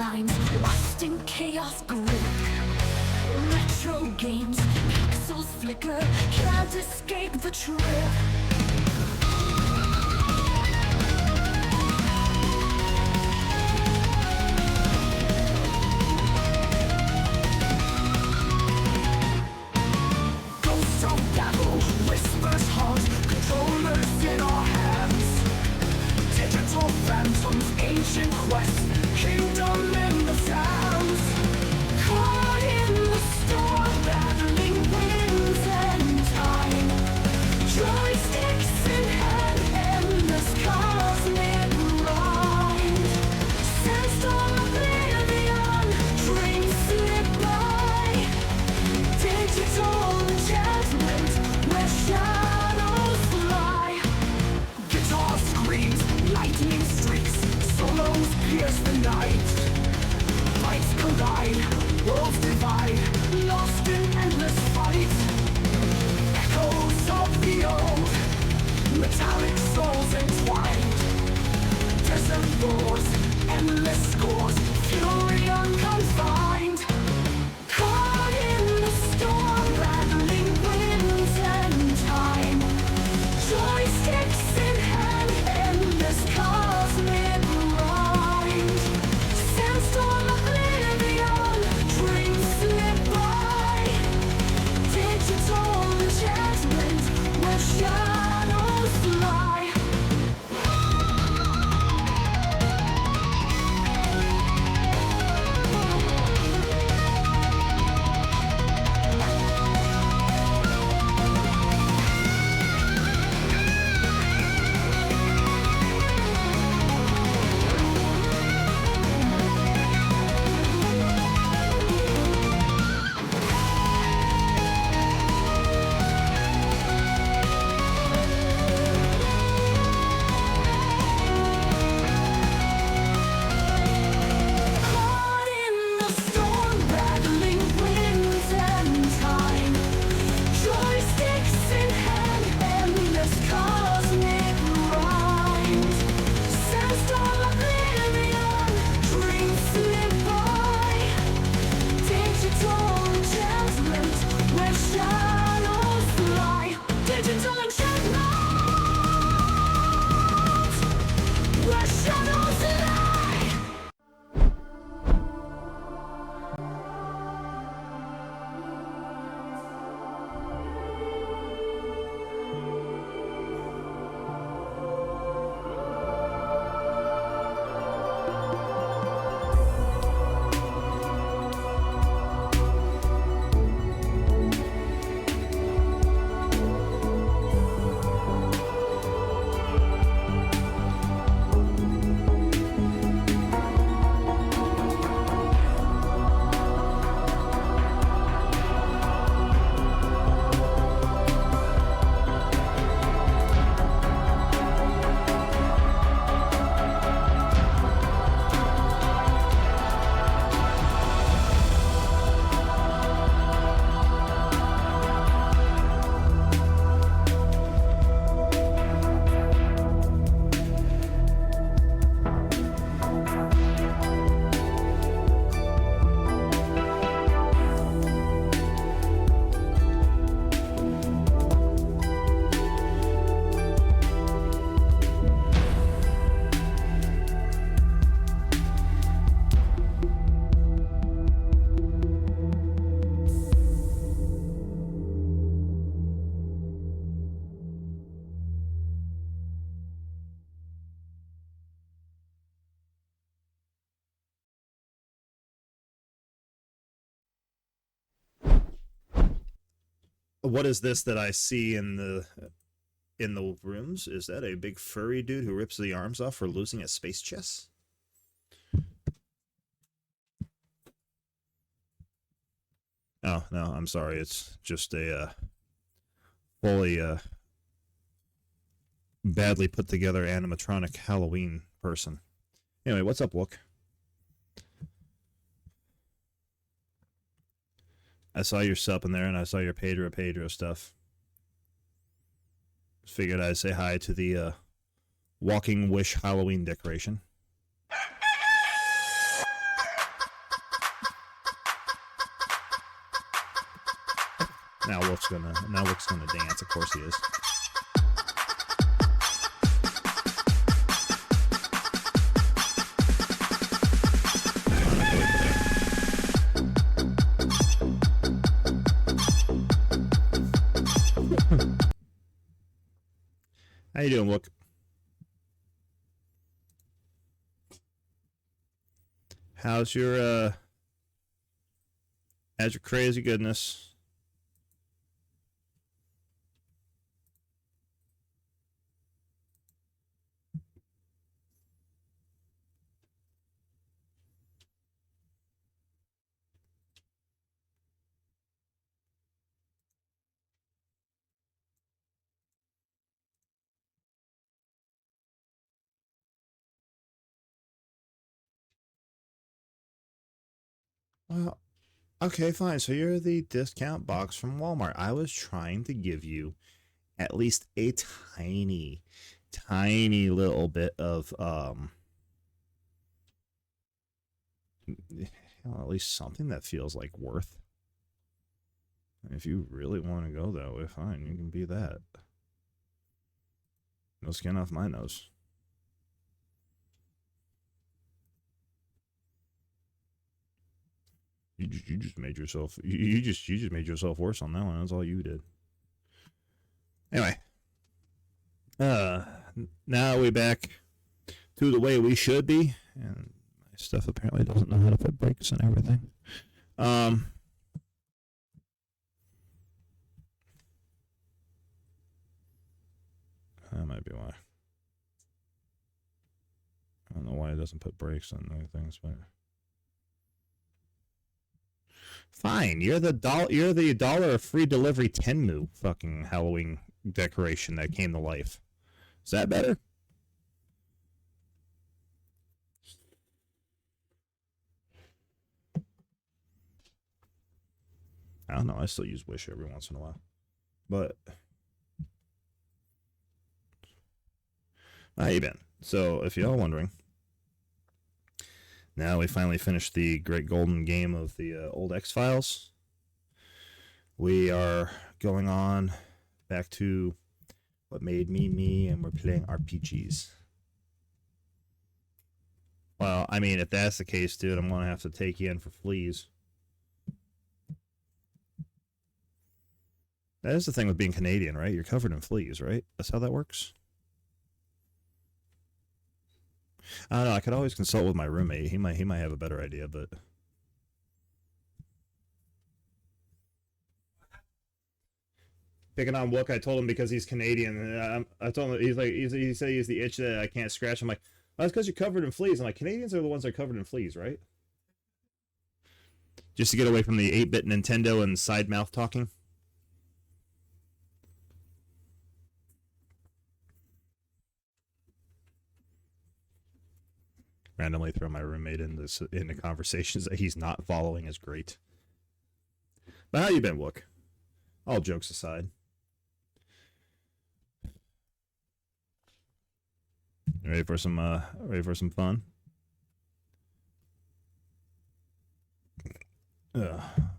lines, lost in chaos grip. Retro games, pixels flicker, can't escape the trip. Ghosts of battle, whispers haunt, controllers in our hands. Digital phantoms, ancient quests, kingdom in the sands. Caught in the storm, battling winds and time. Joysticks in hand, endless cosmic ride. Sandstorm oblivion, dreams slip by. Digital enchantment, where shadows fly. Guitar screams, lightning streaks, solos pierce the night. Lights collide, worlds divide, lost in endless fight. Echoes of the old, metallic souls entwined. Desert roars, endless scores, fury unconfined. Caught in the storm, battling winds and time. Joysticks in hand, endless cosmic ride. Sandstorm oblivion, dreams slip by. Digital enchantment, where shadows fly. Caught in the storm, battling winds and time. Joysticks in hand, endless cosmic ride. Sandstorm oblivion, dreams slip by. Digital enchantment, where shadows fly. Digital enchantment, where shadows lie. What is this that I see in the rooms? Is that a big furry dude who rips the arms off for losing at space chess? Oh, no, I'm sorry. It's just a fully badly put together animatronic Halloween person. Anyway, what's up, Wook? I saw your sup in there, and I saw your Pedro stuff. Figured I'd say hi to the Walking Wish Halloween decoration. Now Wolf's gonna dance. Of course he is. How you doing, Wolf? How's your crazy goodness? Well, okay, fine. So you're the discount box from Walmart. I was trying to give you at least a tiny, tiny little bit of at least something that feels like worth. If you really want to go that way, fine, you can be that. No skin off my nose. You just made yourself you just made yourself worse on that one. That's all you did. Anyway, now we back to the way we should be, and my stuff apparently doesn't know how to put brakes and everything. That might be why. I don't know why it doesn't put brakes on other things, but fine. You're the dollar free delivery Tenmu fucking Halloween decoration that came to life. Is that better? I don't know. I still use Wish every once in a while, but how you been? So, if y'all wondering, now we finally finished the great golden game of the old X-Files. We are going on back to what made me me, and we're playing RPGs. Well, I mean, if that's the case, dude, I'm going to have to take you in for fleas. That is the thing with being Canadian, right? You're covered in fleas, right? That's how that works? I don't know. I could always consult with my roommate. He might have a better idea, but picking on Wook, I told him because he's Canadian. I told him he said he's the itch that I can't scratch. I'm like, well, that's because you're covered in fleas. I'm like, Canadians are the ones that are covered in fleas, right? Just to get away from the 8-bit Nintendo and side mouth talking. Randomly throw my roommate into conversations that he's not following is great. But how you been, Wook? All jokes aside. Ready for some fun?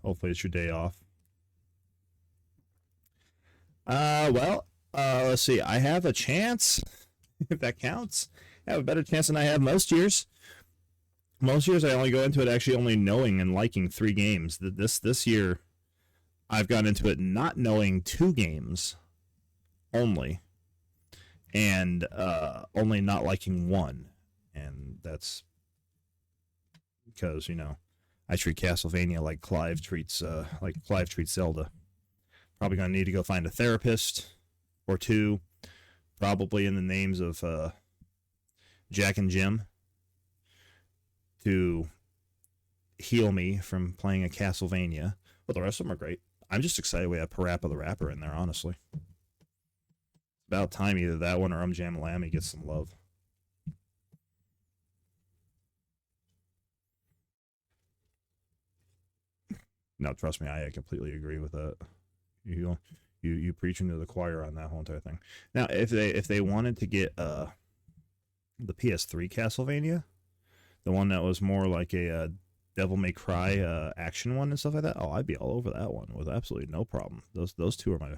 Hopefully it's your day off. Let's see. I have a chance, if that counts. I have a better chance than I have most years. Most years I only go into it actually only knowing and liking 3 games. This year I've gone into it not knowing 2 games only, and only not liking 1, and that's because I treat Castlevania like Clive treats Zelda. Probably gonna need to go find a therapist or 2, probably in the names of Jack and Jim, to heal me from playing a Castlevania. But the rest of them are great. I'm just excited we have Parappa the Rapper in there, honestly. About time either that one or Jam Lammy gets some love. No, trust me, I completely agree with that. You preaching to the choir on that whole entire thing. Now, if they wanted to get the PS3 Castlevania, the one that was more like a Devil May Cry action one and stuff like that, oh, I'd be all over that one with absolutely no problem. Those two are my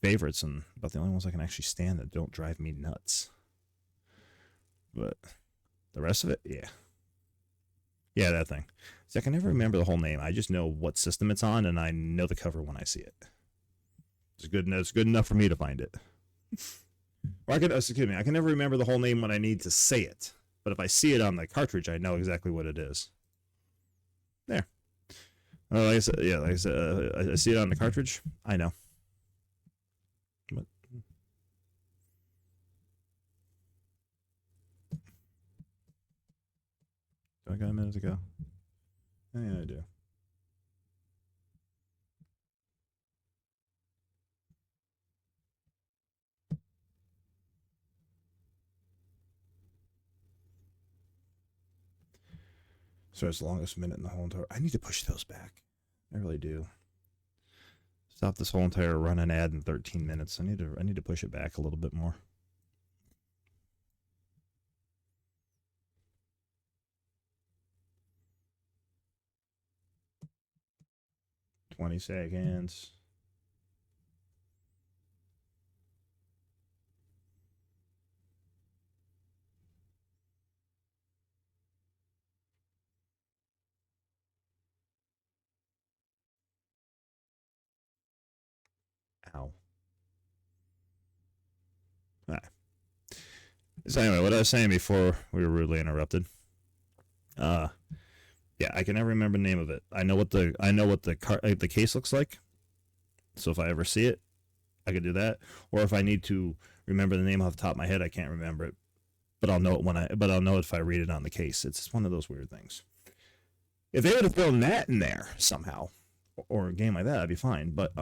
favorites, and about the only ones I can actually stand that don't drive me nuts. But the rest of it, yeah, that thing. See, I can never remember the whole name. I just know what system it's on, and I know the cover when I see it. It's good enough for me to find it. Or I can never remember the whole name when I need to say it. But if I see it on the cartridge, I know exactly what it is. There. Like I said, I see it on the cartridge. I know. But do I got a minute to go? Yeah, I do. So it's the longest minute in the whole entire. I need to push those back. I really do. Stop this whole entire run and ad in 13 minutes. I need to push it back a little bit more. $20 seconds. Ow. All right. So anyway, what I was saying before we were rudely interrupted. Yeah, I can never remember the name of it. I know what the case looks like. So if I ever see it, I could do that. Or if I need to remember the name off the top of my head, I can't remember it. But I'll know it if I read it on the case. It's just one of those weird things. If they would have thrown that in there somehow, or a game like that, I'd be fine. But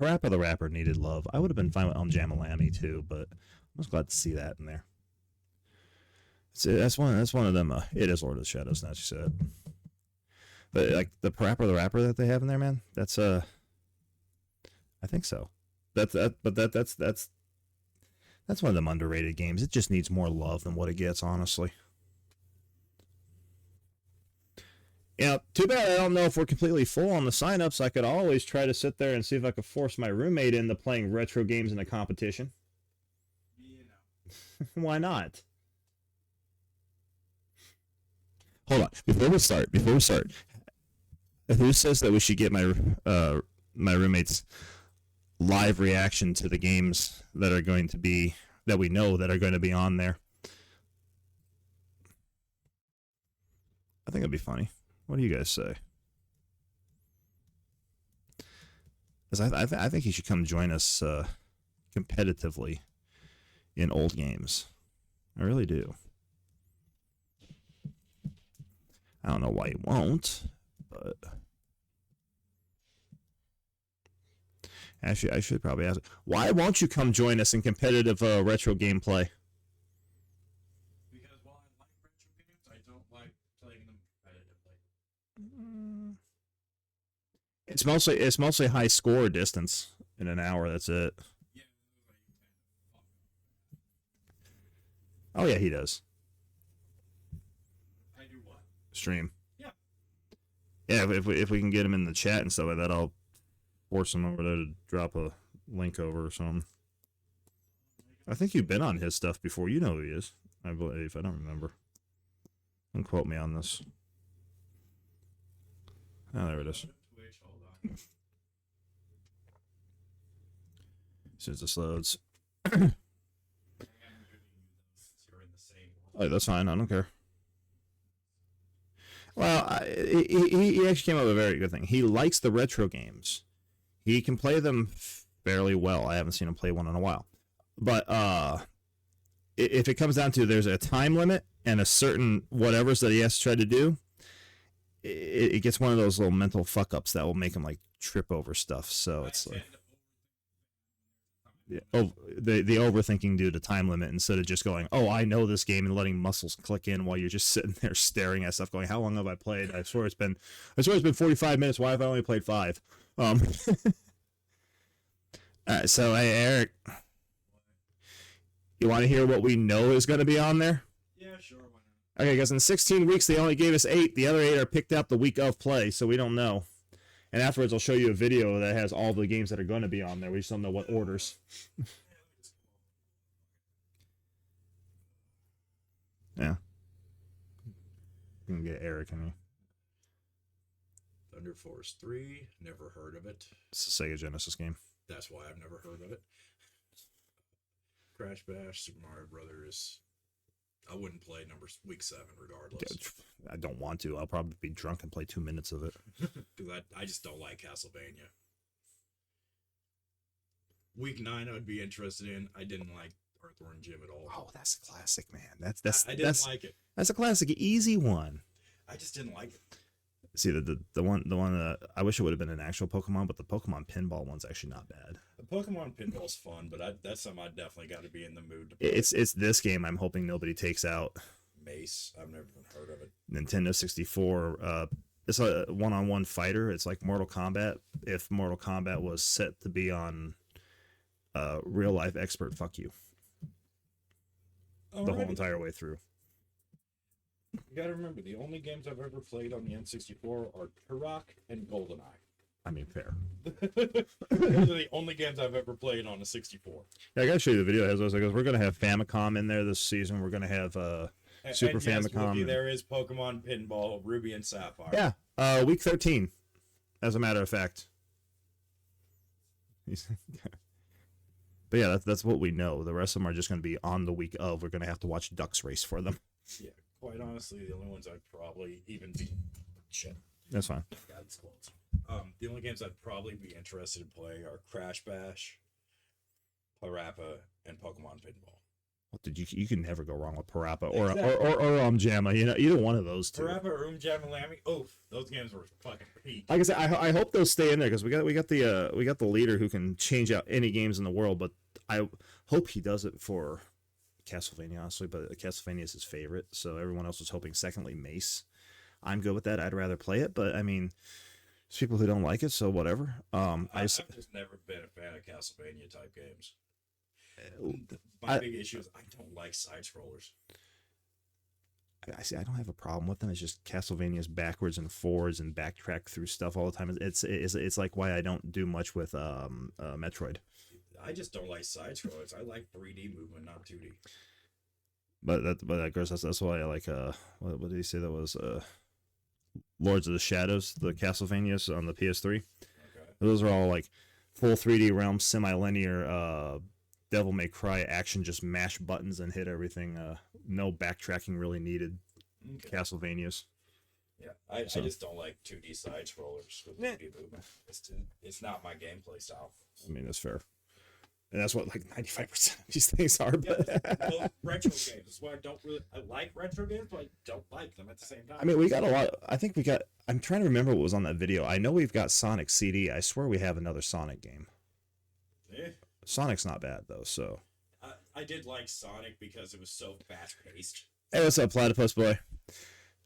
Parappa the Rapper needed love. I would have been fine with Jamalami too, but I was glad to see that in there. That's one of them. It is Lord of the Shadows, now that you said. But like the Parappa the Rapper that they have in there, man, that's I think so. That's one of them underrated games. It just needs more love than what it gets, honestly. Yeah, too bad I don't know if we're completely full on the signups. I could always try to sit there and see if I could force my roommate into playing retro games in a competition. Why not? Hold on. Before we start, who says that we should get my roommate's live reaction to the games that are going to be that we know that are going to be on there? I think it'd be funny. What do you guys say? Because I think he should come join us competitively in old games. I really do. I don't know why he won't, but actually, I should probably ask, why won't you come join us in competitive retro gameplay? Because while I like retro games, I don't like playing them competitively. It's mostly high score distance in an hour. That's it. Yeah, Oh yeah, he does. I do what? Stream. Yeah. Yeah, if we can get him in the chat and stuff like that, I'll force him over there to drop a link over or something. I think you've been on his stuff before. You know who he is, I believe. I don't remember. Don't quote me on this. Oh, there it is. As soon as this loads. Oh, that's fine. I don't care. Well, he actually came up with a very good thing. He likes the retro games. He can play them fairly well. I haven't seen him play one in a while. But if it comes down to there's a time limit and a certain whatever's that he has to try to do, it gets one of those little mental fuck ups that will make him like trip over stuff. So it's like the overthinking due to time limit instead of just going, oh, I know this game, and letting muscles click in while you're just sitting there staring at stuff going, how long have I played? I swear it's been 45 minutes. Why have I only played 5? So hey, Eric, you want to hear what we know is going to be on there? Yeah, sure. Why Okay, because in 16 weeks they only gave us 8. The other 8 are picked out the week of play, so we don't know. And afterwards, I'll show you a video that has all the games that are going to be on there. We just don't know what orders. Yeah. You can get Eric in here. Thunder Force 3, never heard of it. It's a Sega Genesis game. That's why I've never heard of it. Crash Bash, Super Mario Brothers. I wouldn't play week 7 regardless. I don't want to. I'll probably be drunk and play 2 minutes of it. Because I just don't like Castlevania. Week 9 I'd be interested in. I didn't like Earthworm Jim at all. Oh, that's a classic, man. I didn't like it. That's a classic, easy one. I just didn't like it. See, the one I wish it would have been an actual Pokemon, but the Pokemon Pinball one's actually not bad. The Pokemon Pinball's fun, but that's something I definitely got to be in the mood to play. It's this game I'm hoping nobody takes out. Mace, I've never even heard of it. Nintendo 64. It's a one-on-one fighter. It's like Mortal Kombat. If Mortal Kombat was set to be on real life expert, fuck you. The whole entire way through. You gotta remember, the only games I've ever played on the N64 are Turok and GoldenEye. I mean, fair. Those are the only games I've ever played on a 64. Yeah, I gotta show you the video. It has because we're gonna have Famicom in there this season. We're gonna have Super and yes, Famicom. Wookie, there is Pokemon Pinball, Ruby and Sapphire. Yeah, week 13, as a matter of fact. But yeah, that's what we know. The rest of them are just gonna be on the week of. We're gonna have to watch Ducks race for them. Yeah, quite honestly, the only ones I'd probably even be... Shit. That's fine. God, it's close. The only games I'd probably be interested in playing are Crash Bash, Parappa, and Pokemon Pinball. What did you can never go wrong with Parappa or Jamma. You know, either one of those two. Parappa, Jamma, Lammy. Oof, those games were fucking peak. Like I said, I hope those stay in there because we got the leader who can change out any games in the world. But I hope he does it for Castlevania, honestly. But Castlevania is his favorite, so everyone else was hoping secondly Mace. I'm good with that. I'd rather play it, but I mean, there's people who don't like it, so whatever. I've just never been a fan of Castlevania type games. My big issue is I don't like side scrollers. I see. I don't have a problem with them. It's just Castlevania's backwards and forwards and backtrack through stuff all the time. It's like why I don't do much with Metroid. I just don't like side scrollers. I like 3D movement, not 2D. But that goes. That's why I like. What did he say that was? Lords of the Shadows, the Castlevanias on the PS3. Okay. Those are all like full 3D realm, semi-linear. Devil May Cry action, just mash buttons and hit everything. No backtracking really needed. Okay. Castlevanias. Yeah, I just don't like 2D side scrollers with 2D movement. It's not my gameplay style. I mean, that's fair. And that's what like 95% of these things are. But well, retro games. That's why I like retro games, but I don't like them at the same time. I mean, we got a lot. I think we got. I'm trying to remember what was on that video. I know we've got Sonic CD. I swear we have another Sonic game. Yeah. Sonic's not bad though. So. I did like Sonic because it was so fast paced. Hey, what's up, Platypus boy?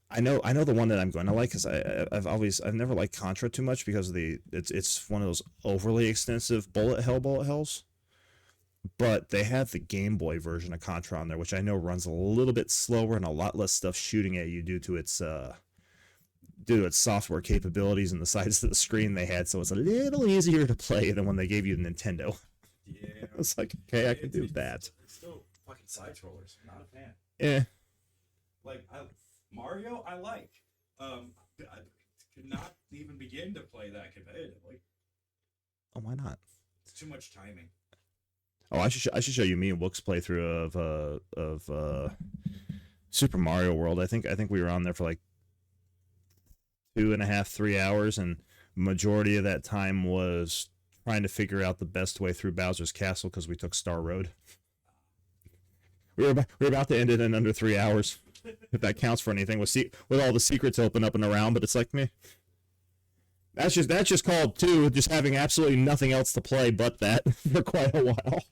I know the one that I'm going to like because I've never liked Contra too much because of it's one of those overly extensive bullet hells. But they have the Game Boy version of Contra on there, which I know runs a little bit slower and a lot less stuff shooting at you due to its software capabilities and the size of the screen they had. So it's a little easier to play than when they gave you the Nintendo. Yeah, it's like okay, I can do that. It's still fucking side scrollers. Not a fan. Yeah. Like Mario, I like. I could not even begin to play that competitively. Oh, why not? It's too much timing. Oh, I should show you me and Wook's playthrough of Super Mario World. I think we were on there for like 2.5, 3 hours, and majority of that time was trying to figure out the best way through Bowser's Castle because we took Star Road. We were about to end it in under 3 hours, if that counts for anything. With all the secrets open up and around, but it's like me. That's just called just having absolutely nothing else to play but that for quite a while.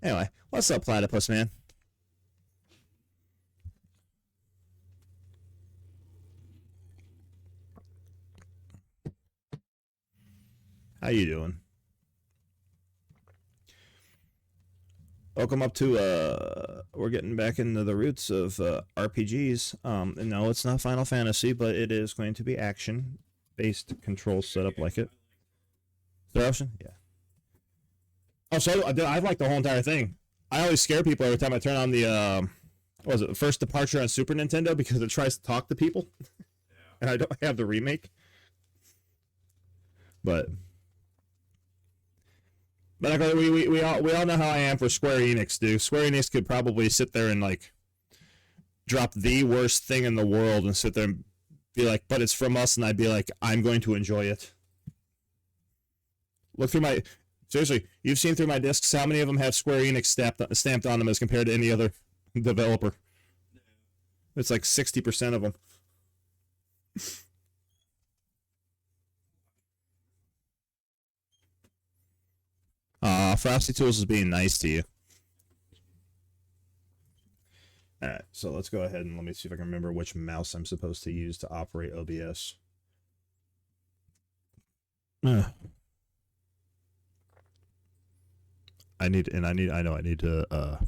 Anyway, what's up, Platypus man? How you doing? welcome up to we're getting back into the roots of RPGs. And no, it's not Final Fantasy, but it is going to be action based controls set up like it. Third option? Yeah. Oh, so I like the whole entire thing. I always scare people every time I turn on the what was it, the first departure on Super Nintendo, because it tries to talk to people. And I don't have the remake. But like, we all know how I am for Square Enix, dude. Square Enix could probably sit there and like drop the worst thing in the world and sit there and be like, but it's from us, and I'd be like, I'm going to enjoy it. Look through my, seriously, you've seen through my discs, how many of them have Square Enix stamped on them as compared to any other developer? It's like 60% of them. Frosty Tools is being nice to you. Alright, so let's go ahead and let me see if I can remember which mouse I'm supposed to use to operate OBS. I know I need to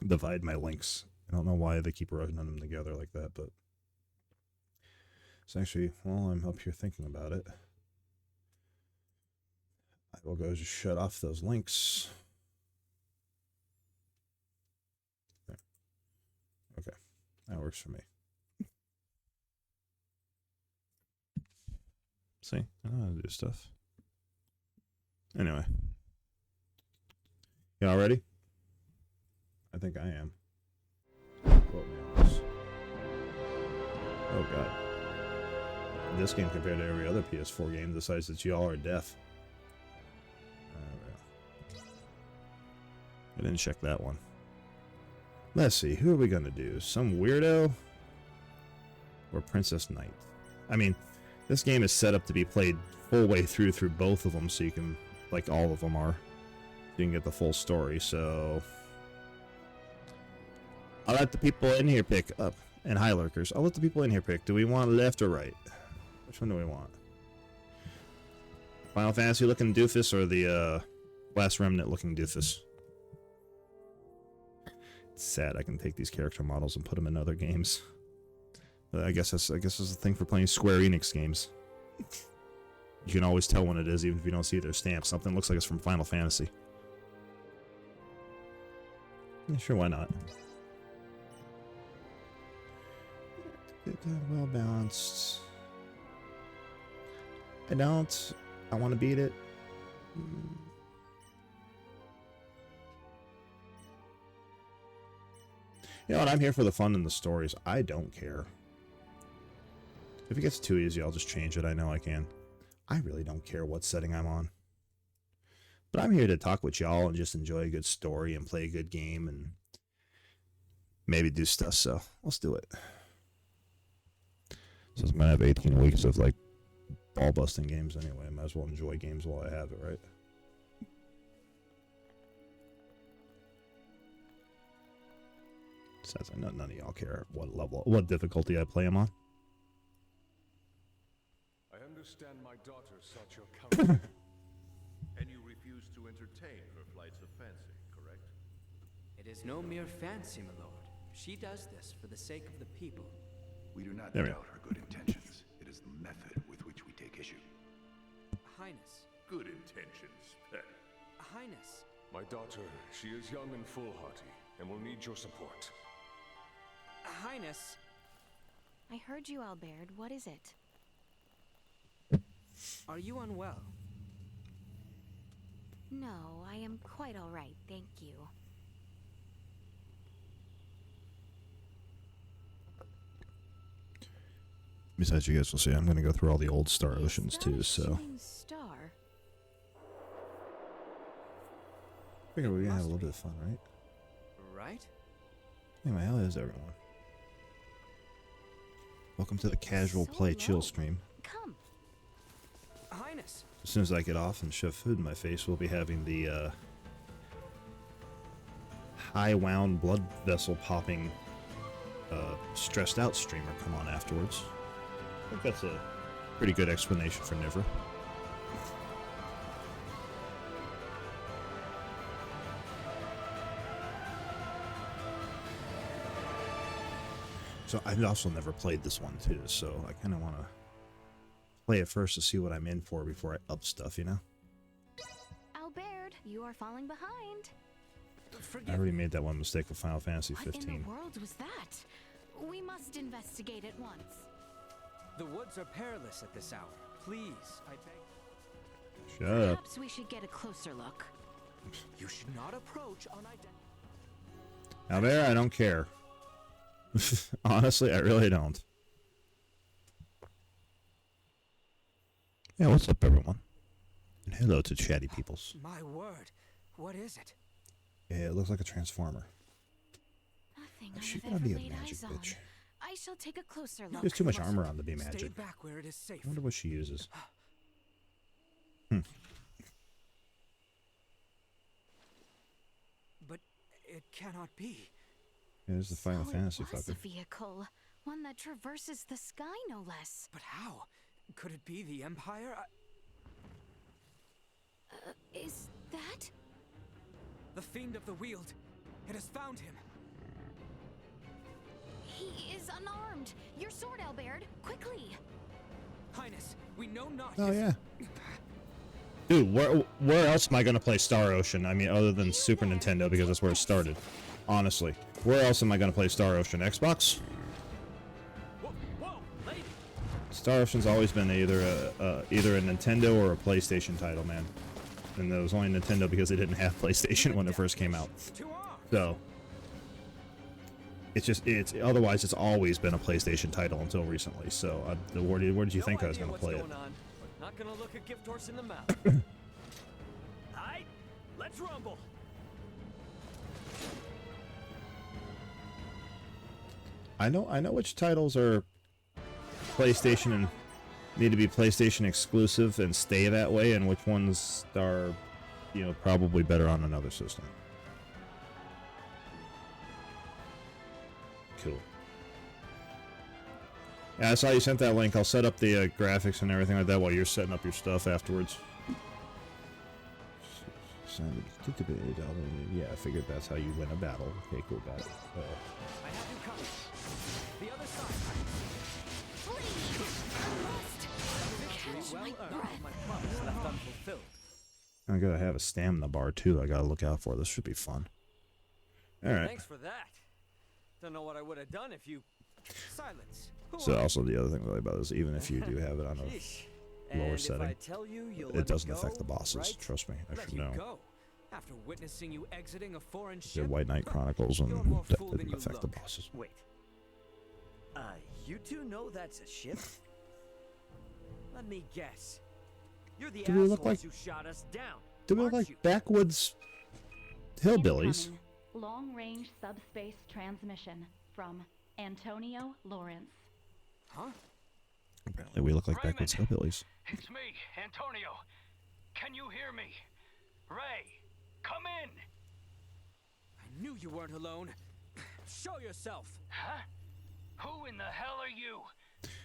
divide my links. I don't know why they keep running them together like that, but it's actually, while I'm up here thinking about it, I will go just shut off those links. There. Okay, that works for me. See, I know how to do stuff. Anyway. Y'all ready? I think I am. Quote me on this. Oh god. This game compared to every other PS4 game decides that y'all are deaf. I didn't check that one. Let's see, who are we gonna do? Some weirdo? Or Princess Knight? I mean, this game is set up to be played full way through both of them, so you can, like all of them are, so you can get the full story, so I'll let the people in here pick up. And hi lurkers, I'll let the people in here pick. Do we want left or right? Which one do we want? Final Fantasy looking doofus or the Last Remnant looking doofus? It's sad I can take these character models and put them in other games. But I guess that's the thing for playing Square Enix games. You can always tell when it is, even if you don't see their stamp. Something looks like it's from Final Fantasy. Yeah, sure, why not? Well balanced. I want to beat it. You know what? I'm here for the fun and the stories. I don't care. If it gets too easy, I'll just change it. I know I can. I really don't care what setting I'm on. But I'm here to talk with y'all and just enjoy a good story and play a good game and maybe do stuff, so let's do it. So I'm going to have 18 weeks of, like, ball-busting games anyway. I might as well enjoy games while I have it, right? Says I know none of y'all care what difficulty I play them on. I understand my daughter sought your counsel. And you refuse to entertain her flights of fancy, correct? It is no mere fancy, my lord. She does this for the sake of the people. We do not There we doubt her good intentions. It is the method with which we take issue. Highness. Good intentions, pet. Highness. My daughter, she is young and foolhardy, and will need your support. Highness. I heard you, Albert. What is it? Are you unwell? No, I am quite all right, thank you. Besides, you guys will see, I'm going to go through all the old Star Oceans too, so. Shooting star. I figure we're going to have a little bit of fun, right? Right? Anyway, how is everyone? Welcome to the casual So play chill low. stream. Come. Highness. As soon as I get off and shove food in my face, we'll be having the high wound blood vessel popping stressed out streamer come on afterwards. I think that's a pretty good explanation for Nivra. So I've also never played this one too, so I kind of want to play it first to see what I'm in for before I up stuff, you know? Albert, you are falling behind. I already made that one mistake with Final Fantasy What in 15. the world was that? We must investigate at once. The woods are perilous at this hour. Please, I beg. Shut up. Perhaps we should get a closer look. You should not approach unidentified. Albert, I don't care. Honestly, I really don't. Yeah, what's up, everyone? And hello to chatty peoples. My word, what is it? Yeah, it looks like a transformer. Nothing She I've gotta ever be a laid magic eyes on. bitch. I shall take a closer look. There's too much armor on to be Stay magic. back where it is safe. I wonder what she uses. But it cannot be. Yeah, there's the Final So Fantasy it was a fucker. vehicle, one that traverses the sky, no less. But how? Could it be the Empire? Is that? The Fiend of the Weald. It has found him. He is unarmed. Your sword, Albert, quickly. Highness, we know not. Oh, if- yeah. Dude, where else am I going to play Star Ocean? I mean, other than Super Nintendo, because that's where it started. Honestly. Where else am I going to play Star Ocean? Xbox? Whoa, lady! Star Ocean's always been either a Nintendo or a PlayStation title, man. And it was only Nintendo because they didn't have PlayStation when it first came out. So it's otherwise it's always been a PlayStation title until recently. So where did you think I was going to play it? Not gonna look a gift horse in the mouth. Alright, let's rumble. I know which titles are PlayStation and need to be PlayStation exclusive and stay that way, and which ones are, probably better on another system. Cool. Yeah, I saw you sent that link. I'll set up the graphics and everything like that while you're setting up your stuff afterwards. Yeah, I figured that's how you win a battle. Okay, cool, got it. I have you covered. The other side. Catch my Well earned. breath. My promise left unfulfilled. I gotta have a stamina bar too. I gotta look out for. This should be fun. All right. Thanks for that. Don't know what I would have done if you. Silence. Who So are also the other thing really about this, even if you do have it on you? a Sheesh. lower And if setting, I tell you, you'll let it me doesn't affect the go, bosses. right? Trust me, I Let should you know. go. After witnessing you exiting a foreign The ship. White Knight Chronicles and You're more that fool than didn't you affect the look. bosses. Wait. You two know that's a ship? Let me guess. You're the Do we look assholes like- who shot us down. Do we look aren't like you? backwoods hillbillies? Incoming. Long-range subspace transmission from Antonio Lawrence. Huh? Apparently we look like backwoods hillbillies. It's me, Antonio. Can you hear me? Ray, come in. I knew you weren't alone. Show yourself. Huh? Who in the hell are you?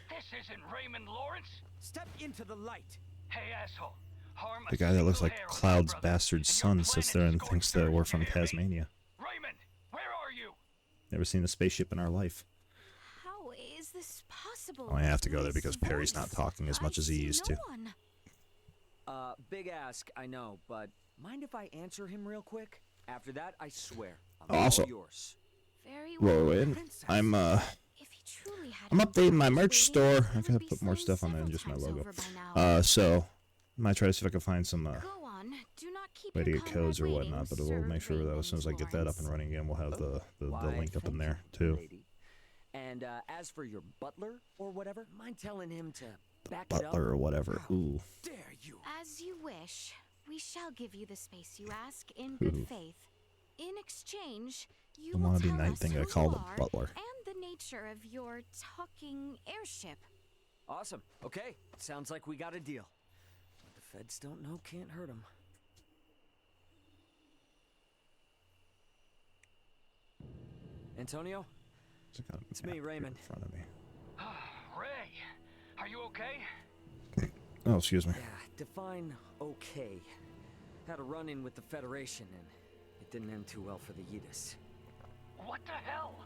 This isn't Raymond Lawrence. Step into the light. Hey, asshole. Harm a The guy that looks single like hair on my Cloud's brother, bastard and your son sits there planet and is thinks going that we're first, from you hear me? Tasmania. Raymond, where are you? Never seen a spaceship in our life. How is this possible? Oh, I have to go there This because Perry's not voice? talking as much I as he see used no to. one. Big ask, I know, but mind if I answer him real quick? After that, I swear, I'm Oh, also- all yours. Very Well, well, wait, princess. I'm If he truly had I'm been updating my back merch waiting, store. it I would gotta be put more slain stuff on there than several just my times logo. over by now. So I might try to see if I can find some Go on. Do not keep way to your get codes or comrade whatnot, but waiting, we'll Sir make sure that as soon as I get that up and Raymond running again, we'll have the Why, link up in thank there you, too. lady. And as for your butler or whatever, mind telling him to back it up? Butler or whatever. Ooh. Dare you? As you wish. We shall give you the space you ask in good Ooh. faith. In exchange, you The will wannabe tell knight us thing who I call you the are butler. and the nature of your talking airship. Awesome. Okay, sounds like we got a deal. What the feds don't know can't hurt them. Antonio? It's me, Raymond. In front of me. Ray, are you okay? Oh, excuse me. Yeah, define okay. Had a run-in with the Federation, and it didn't end too well for the Yeetus. What the hell?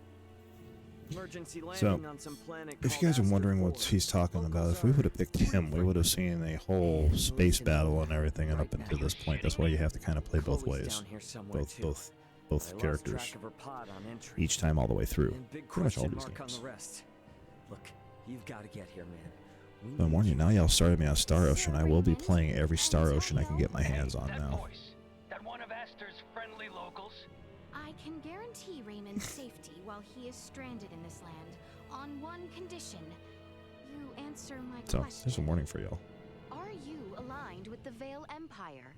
Emergency So, landing on some planet if you called guys are wondering what Aster he's talking about, if we would have picked him, we would have seen a whole space battle and everything, and up until this point, that's why you have to kind of play both Chloe's ways, down here somewhere, too. both I lost characters, track of her pod on entry. each time all the way through. And big Pretty much all question these mark on games. the rest. Look, you've got to get here, man. We But I'm need warning you, now y'all started me on Star So, Ocean. I will be Raymond, playing every Star Ocean I can get my Antonio, hands on That now. voice. That one of Aster's friendly locals. I can guarantee Raymond's safety while he is stranded in this land on one condition. You answer my So, question. there's a warning for y'all. Are you aligned with the Veil Empire?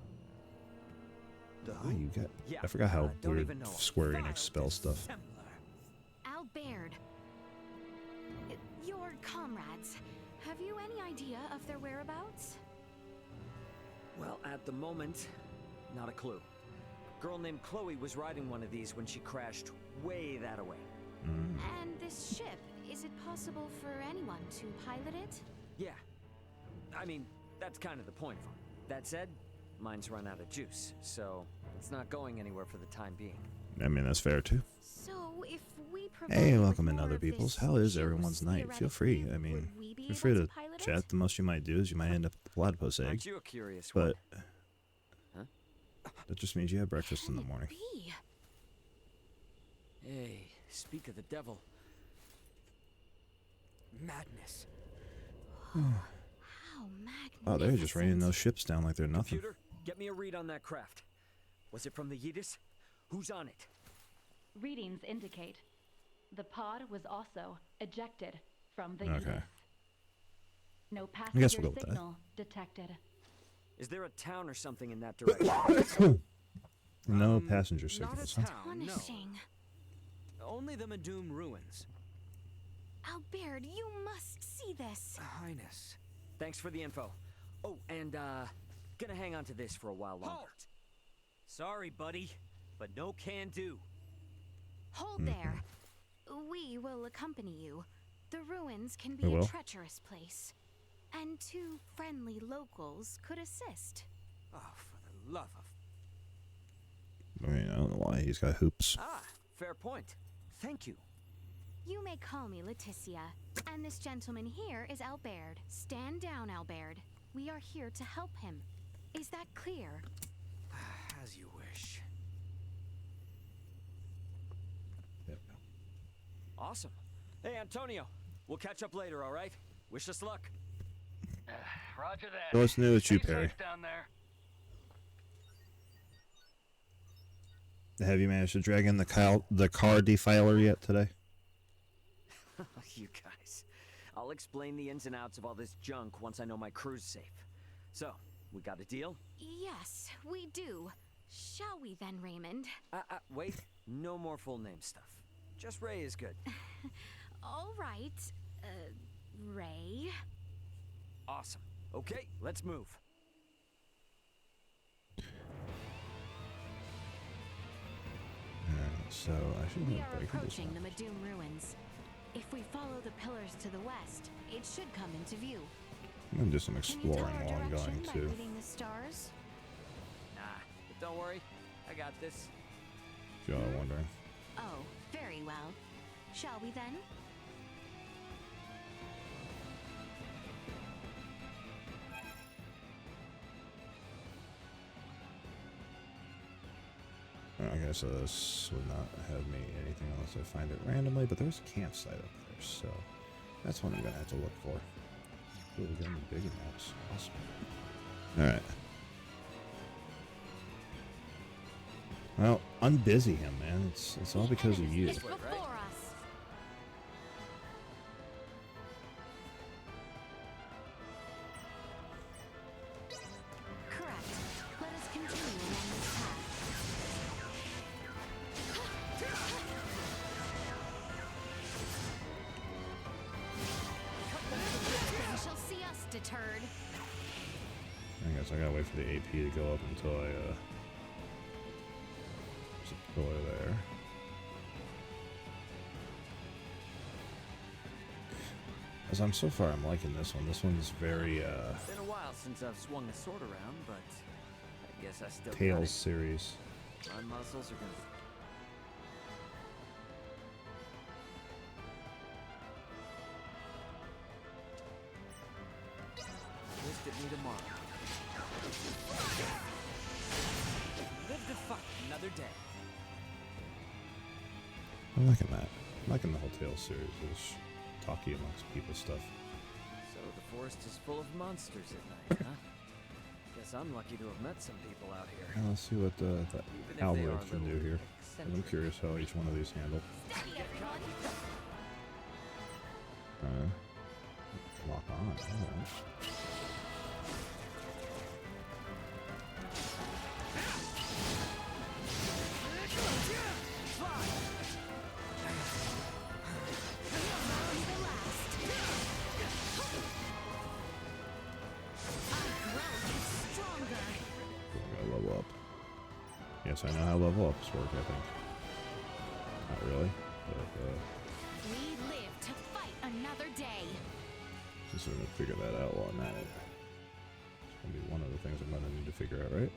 Oh, you got... Yeah, I forgot how don't weird even know. Square Enix spells stuff. Albert. Your comrades. Have you any idea of their whereabouts? Well, at the moment, not a clue. Girl named Chloe was riding one of these when she crashed way that away. And this ship, is it possible for anyone to pilot it? Yeah. I mean, that's kind of the point of them. That said, mine's run out of juice, so it's not going anywhere for the time being. I mean, that's fair, too. So if we provide Hey, with welcome in, more other of peoples. this How is juice, everyone's night? Feel free. I mean, would we be feel free able to pilot chat. it? The most you might do is you might end up with a platypus egg. Aren't you a curious one? But Huh? that just means you have breakfast in the Can it morning. be? Hey, speak of the devil. Madness. How magnificent. Oh, they're just raining those ships down like they're nothing. Computer, get me a read on that craft. Was it from the Yidis? Who's on it? Readings indicate the pod was also ejected from the Okay. Aegis. No guess passenger we'll go with that. signal detected. Is there a town or something in that direction? No passenger Not a signals. Huh? town, no. Astonishing. Only the Madum ruins. Albert, you must see this. Highness. Thanks for the info. Oh, and gonna hang on to this for a while longer. Halt! Sorry, buddy, but no can do. Hold there. We will accompany you. The ruins can We be a will? treacherous place. And two friendly locals could assist. Oh, for the love of... I mean, I don't know why he's got hoops. Ah, fair point. Thank you. You may call me Leticia. And this gentleman here is Albert. Stand down, Albert. We are here to help him. Is that clear? As you wish. Awesome. Hey, Antonio. We'll catch up later, all right? Wish us luck. Roger that. So what's new with you, Stay Perry? safe down there. Have you managed to drag in the car defiler yet today? You guys. I'll explain the ins and outs of all this junk once I know my crew's safe. So, we got a deal? Yes, we do. Shall we then, Raymond? Wait. No more full name stuff. Just Ray is good. All right. Ray. Awesome. Okay, let's move. So I should We be are breaking this approaching one. the Madum ruins. If we follow the pillars to the west, it should come into view. I'm gonna do some Can you tell exploring our while I'm direction going by too. reading the stars? Nah, but don't worry. I got this. If y'all are wondering. Oh, very well. Shall we then? Okay, so this would not have me anything unless I find it randomly, but there's a campsite up there, so that's what I'm gonna have to look for. Ooh, we're getting big maps. Awesome. Alright. Well, unbusy him, man. It's all because of you. It's before us. Correct. Let us continue along this path. They shall see us deterred. I guess I gotta wait for the AP to go up until I, there's a pillar there. As so far, I'm liking this one. This one's very, Been a while since I've swung a sword around, but I guess I still got Tales it. series. My muscles are gonna... me tomorrow. Live to fight another day. I'm liking that. I'm liking the whole Tales series. It's talky amongst people stuff. So the forest is full of monsters at night, huh? Guess I'm lucky to have met some people out here. Now let's see what the Even if algorithm they are can do here. I'm eccentric. curious how each one of these handle. Lock on. Alright. Level up. Yes, I know how level ups work, I think. Not really, but We live to fight another day. just gonna figure that out while I'm at it. It's gonna be one of the things I'm gonna need to figure out, right?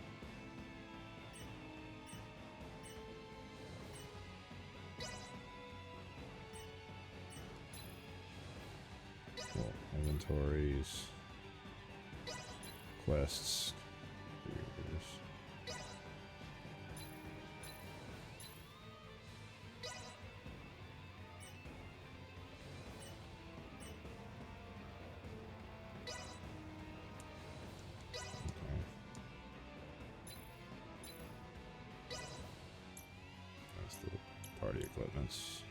Well, inventories, quests, figures. That's the party equipments.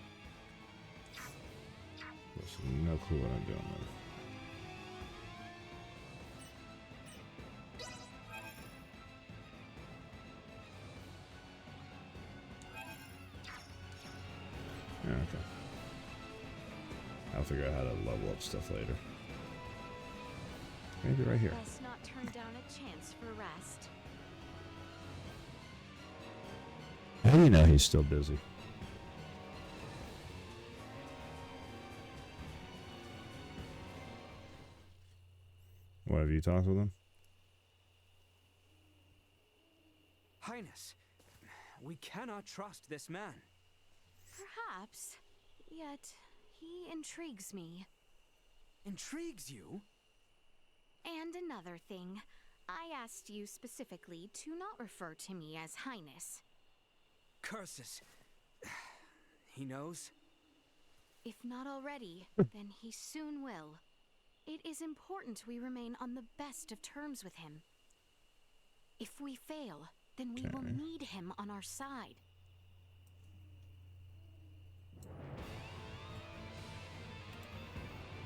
There's no clue what I'm doing then. Yeah, okay. I'll figure out how to level up stuff later. Maybe right here. Best not turn down a chance for rest. How do you know he's still busy? What, have you talked with him? Highness, we cannot trust this man. Perhaps, yet he intrigues me. Intrigues you? And another thing, I asked you specifically to not refer to me as Highness. Curses. He knows? If not already, then he soon will. It is important we remain on the best of terms with him. If we fail, then we will need him on our side.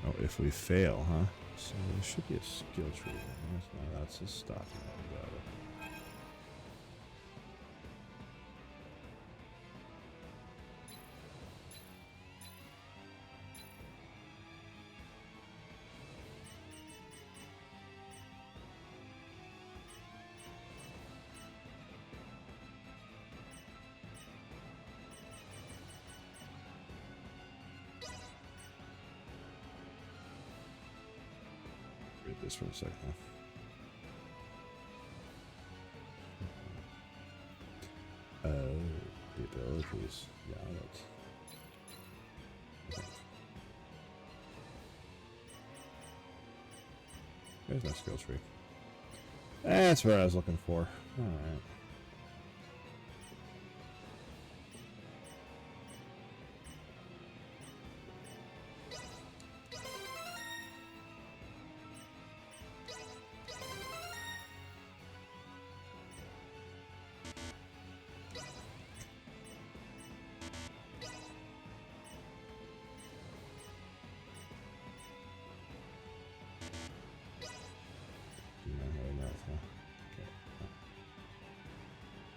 Oh, if we fail, huh? So there should be a skill tree. No, that's just stopping it. Got it. Read this for a second. Oh, the abilities. Got it. Okay. There's no skill tree. That's what I was looking for. Alright.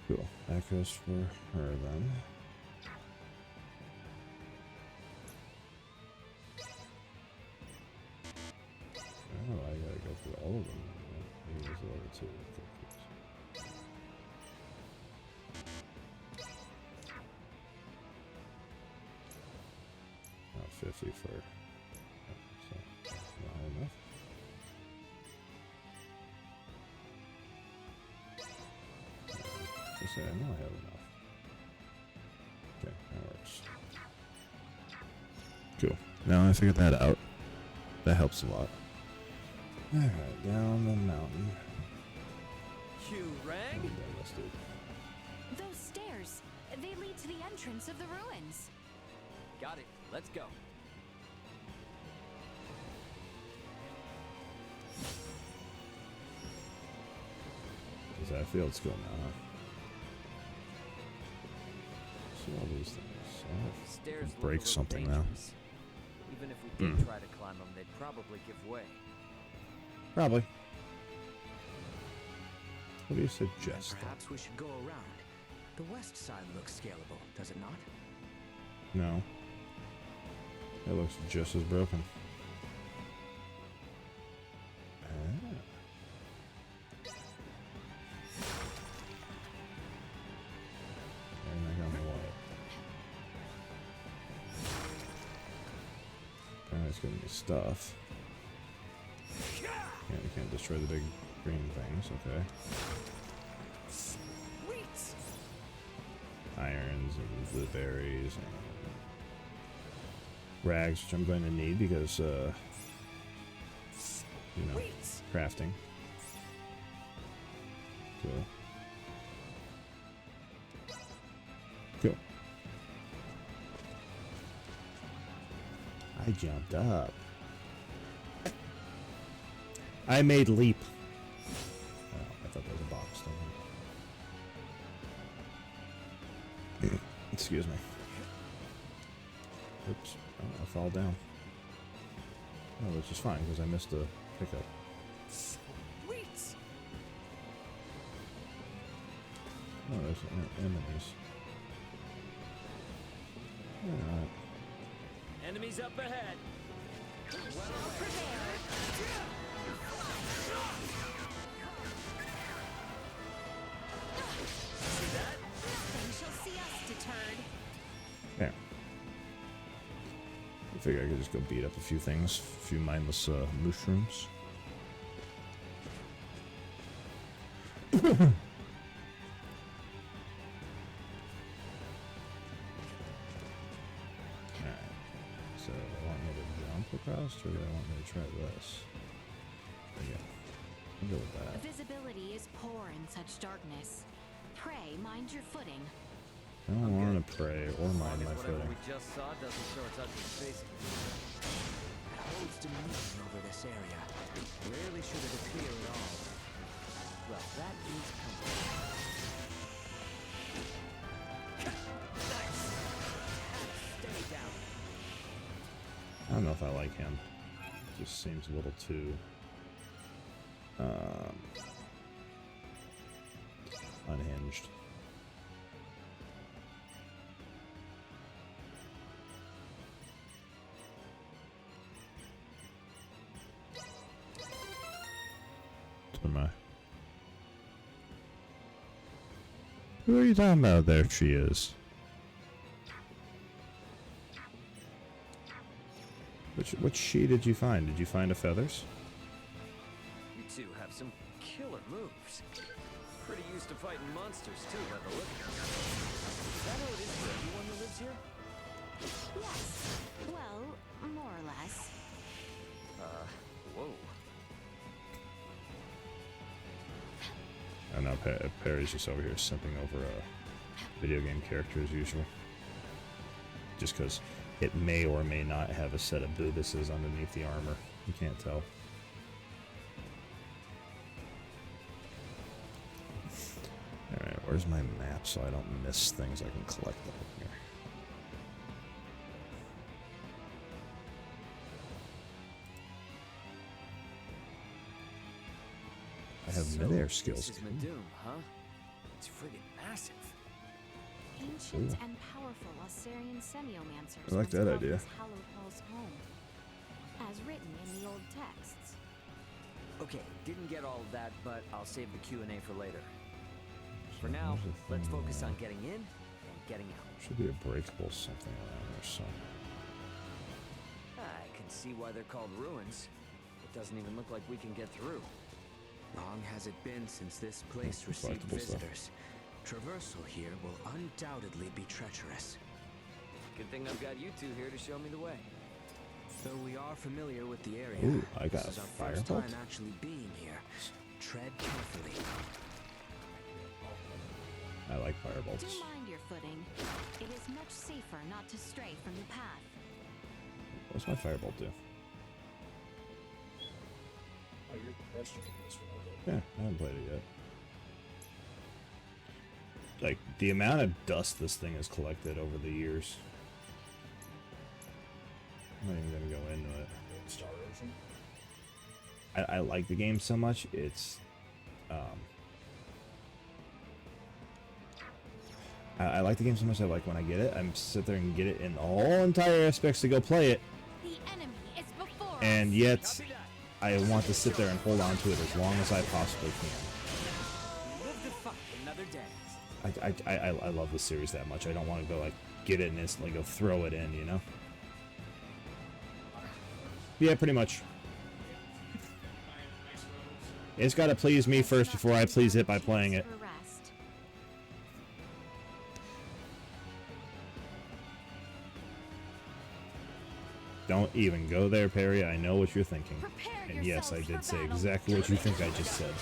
Cool. That goes for her then. Oh, I gotta go through all of them. Maybe there's level 2. Not 50 for. So, not enough. I know I have enough. Okay, that works. Cool. Now I figured that out. That helps a lot. Alright, down the mountain. You rang? Down this dude. Those stairs, they lead to the entrance of the ruins. Got it. Let's go. Is that field's going now, huh? See all these things. Stairs look a Break little something now. dangerous. Even if we did try to climb them, they'd probably give way. Probably. What do you suggest? Perhaps we should go around. The west side looks scalable, does it not? No. It looks just as broken. Ah. And I got my wallet. It's giving me stuff. Yeah, you can't destroy the big green things, okay. Irons and blueberries and rags, which I'm going to need because, you know, crafting. Cool. Cool. I jumped up. I made leap. Oh, I thought that was a box. Excuse me. Oops. Oh, I fall down. Oh, which is fine because I missed the pickup. Oh, there's enemies. Alright. Enemies up ahead. Yeah. I figure I could just go beat up a few things, a few mindless mushrooms. Alright. So, they want me to jump across, or do they want me to try this? Yeah. I'll go with that. Visibility is poor in such darkness. Pray, mind your footing. I don't want to pray or mind my Whatever footing. we just saw doesn't show its ugly face. It holds dominion over this area. Rarely should it appear at all. Well, that is coming. Stay down. I don't know if I like him. Just seems a little too unhinged. Who are you talking about? There she is. Which she did you find? Did you find a feathers? You two have some killer moves. Pretty used to fighting monsters too, by the look. Is that how it is for everyone who lives here? Yes. Well, more or less. Whoa. I know Perry's just over here simping over a video game character as usual. Just because it may or may not have a set of boobuses underneath the armor. You can't tell. Alright, where's my map so I don't miss things I can collect up here? I have midair skills. This is Medum, huh? It's friggin' massive. Ancient and powerful Osirian semiomancers I like that once called idea. this hallowed halls home, as written in the old texts. Okay, didn't get all of that, but I'll save the Q&A for later. For now, let's focus on getting in and getting out. Should be a breakable something around there somewhere. I can see why they're called ruins. It doesn't even look like we can get through. Long has it been since this place received Collectible stuff. visitors. Traversal here will undoubtedly be treacherous. Good thing I've got you two here to show me the way. Though we are familiar with the area, Ooh, I got this is a our first firebolt. time actually being here. Tread carefully. I like Do firebolts. mind your footing. It is much safer not to stray from the path. What's my firebolt do? Oh, you're questioning this one. Yeah, I haven't played it yet. Like, the amount of dust this thing has collected over the years. I'm not even gonna go into it. Star Ocean. I like the game so much, it's I like the game so much that like when I get it, I'm sit there and get it in all entire aspects to go play it, The enemy is before and us. yet I want to sit there and hold on to it as long as I possibly can. Live to fight another day. I love the series that much. I don't want to go like get it and instantly go throw it in, you know? Yeah, pretty much. It's got to please me first before I please it by playing it. For rest. Don't even go there, Perry. I know what you're thinking. Prepare And yes, I yourselves did for say battle. exactly what you think I just said.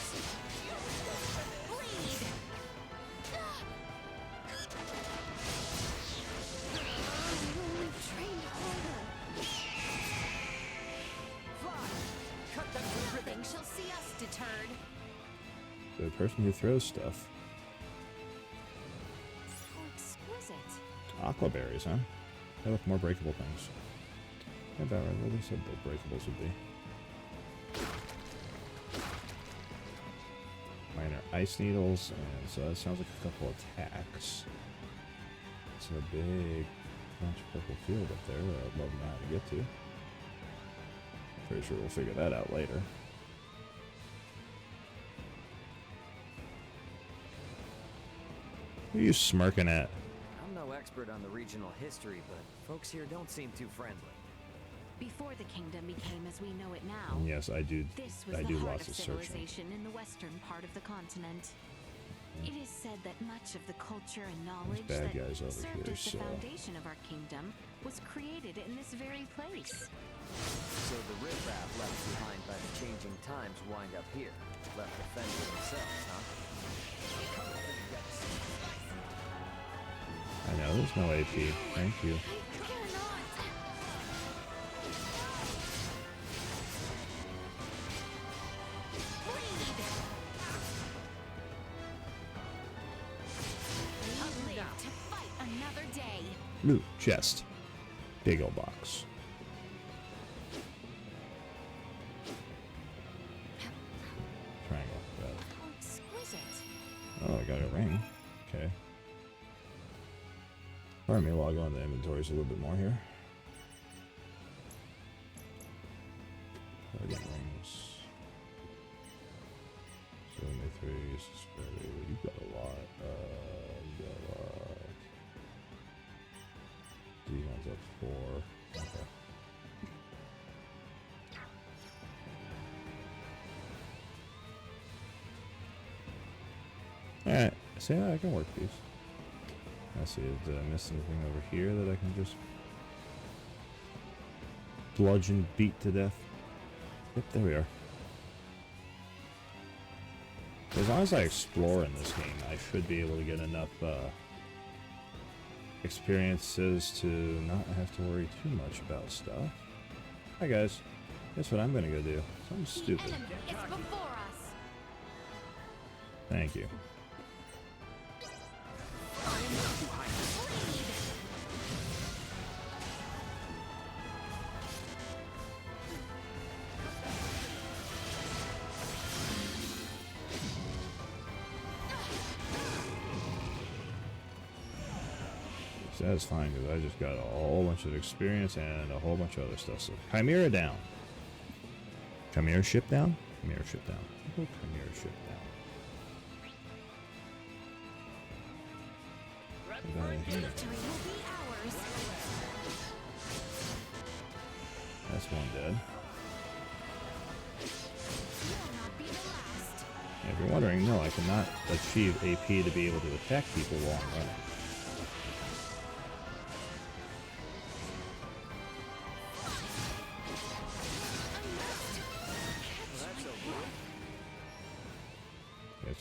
Nothing shall see us deterred. The person who throws stuff. How exquisite. Aquaberries, huh? They look more breakable things. Yeah, about right. What they said the breakables would be. Minor ice needles, and so that sounds like a couple attacks. It's a big bunch of purple field up there that I'd love not to get to. Pretty sure we'll figure that out later. What are you smirking at? I'm no expert on the regional history, but folks here don't seem too friendly. Before the kingdom became as we know it now, And yes, I do. this was I the do heart lots of of searching. civilization in the western part of the continent. It is said that much of the culture and knowledge bad that guys over served here, as the so- foundation of our kingdom was created in this very place. So the riffraff left behind by the changing times wind up here, left to fend for themselves, huh? I know, there's no AP. Thank you. Live to fight another day. Loot chest. Big old box. Triangle. Got it. How exquisite. Oh, I got a ring. Okay. Pardon me while I go into inventories a little bit more here. I got rings. 73, you got a lot. You got a lot. D1's up 4. Okay. Alright, see, I can work these. Let's see, did I miss anything over here that I can just bludgeon beat to death? Yep, there we are. As long as I explore in this game, I should be able to get enough experiences to not have to worry too much about stuff. Hi guys, guess what I'm gonna go do? Something stupid. The enemy is before us. Thank you. So that's fine because I just got a whole bunch of experience and a whole bunch of other stuff. So Chimera down. Chimera ship down? Chimera ship down. Chimera ship down. What about in here? Victory will be ours. That's one dead. Will not be the last. And if you're wondering, no, I cannot achieve AP to be able to attack people while I'm running.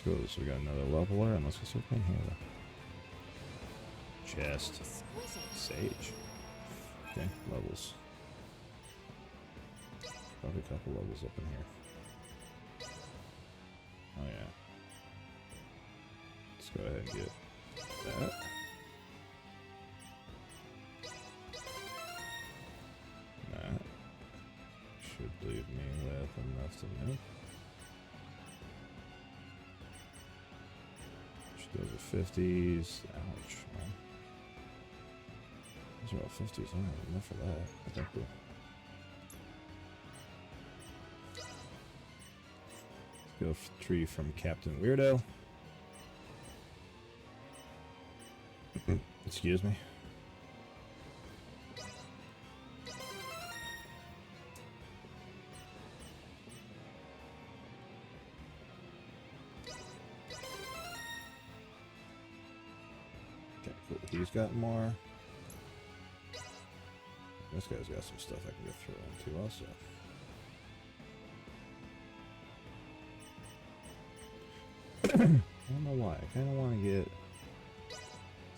go. So we got another leveler, and let's go see what we can here. Chest. Sage. Okay, levels. Probably a couple levels up in here. Oh yeah. Let's go ahead and get that. That should leave me with enough to move. Those are 50s. Ouch, man. Those are all 50s. I don't have enough for that. Okay, cool. Let's go tree from Captain Weirdo. Excuse me. Okay, cool. He's got more. This guy's got some stuff I can go throw into also. I don't know why. I kind of want to get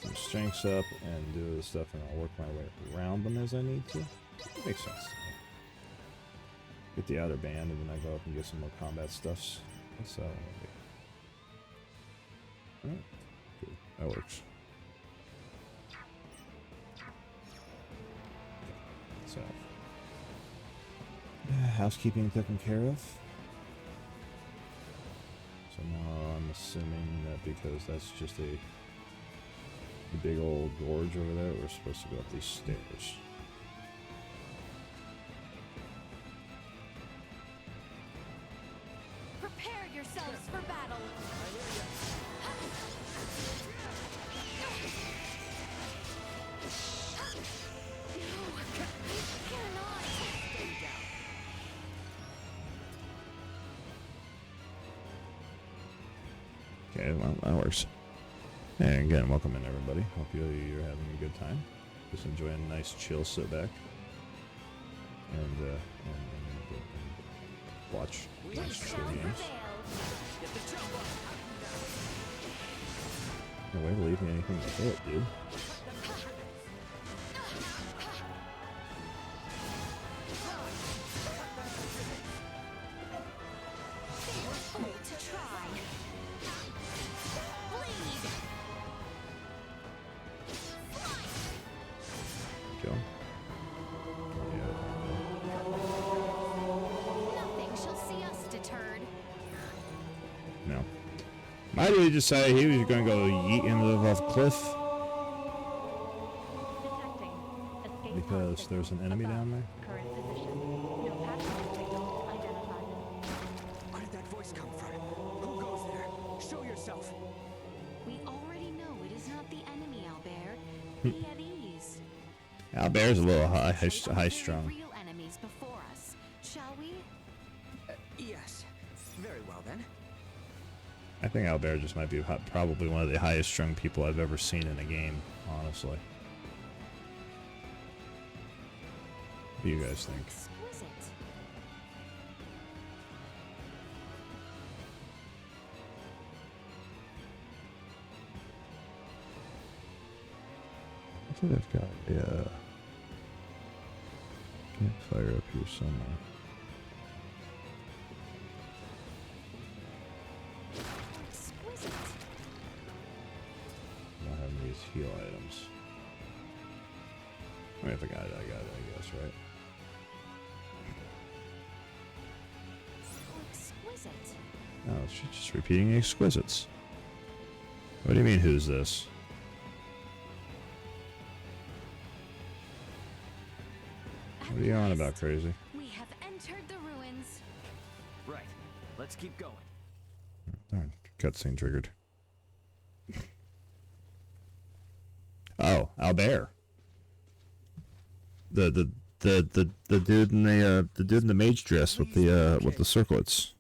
some strengths up and do the stuff, and I'll work my way around them as I need to. It makes sense to me. Get the outer band, and then I go up and get some more combat stuffs. That's how I want to do. Alright, cool. That works. Okay, so housekeeping taken care of. So now I'm assuming that because that's just a big old gorge over there, we're supposed to go up these stairs. Prepare yourselves for battle. Okay, well, that works. And again, welcome in everybody. Hope you're having a good time. Just enjoying a nice chill sit back and watch nice chill games. No way to leave me anything to hit, dude. Why did he decide he was going to go yeet into off a cliff? Because there's an enemy down there? Current position. No pattern signal identified. Where did that voice come from? Who goes there? Show yourself. We already know it is not the enemy, Albert. Be at ease. Albert's a little high strung. Real enemies before us, shall we? Yes. Very well then. I think Albert just might be probably one of the highest strung people I've ever seen in a game, honestly. What do you guys think? Exquisite. I think I've got a campfire up here somewhere. Not having these heal items. I mean, if I got it, I got it, I guess, right? Exquisite. No, she's just repeating the exquisites. What do you mean, who's this? What are you on about, crazy? We have entered the ruins. Right. Let's keep going. Darn, cutscene triggered. Oh, Albert. The dude in the dude in the mage dress with the circlets.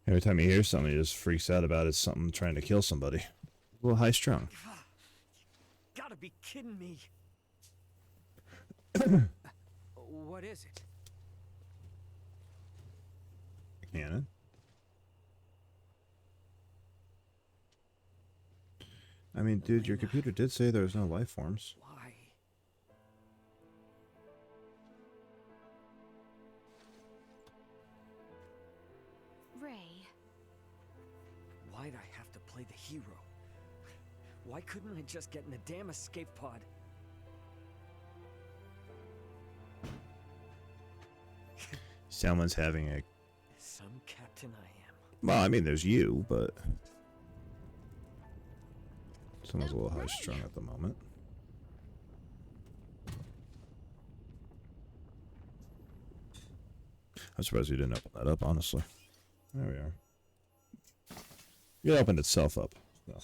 Every time he hears something, he just freaks out about it. Something trying to kill somebody. A little high strung. Gotta be kidding me. What is it? Cannon. I mean, dude, your computer did say there's no life forms. Why? Ray. Why'd I have to play the hero? Why couldn't I just get in a damn escape pod? Someone's having a... Some captain I am. Well, I mean, there's you, but... Someone's a little high-strung at the moment. I'm surprised you didn't open that up, honestly. There we are. It opened itself up. So.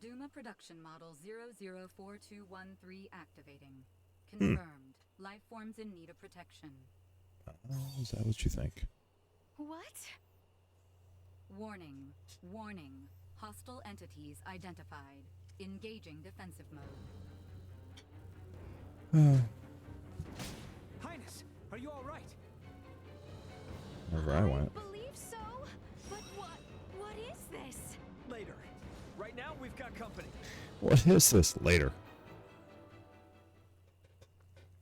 Duma production model 004213 activating. Confirmed. Life forms in need of protection. Is that what you think? What? Warning. Warning. Hostile entities identified. Engaging defensive mode. Highness, are you all right? Wherever I went. Believe so, but what is this? Later. Right now, we've got company. What is this? Later.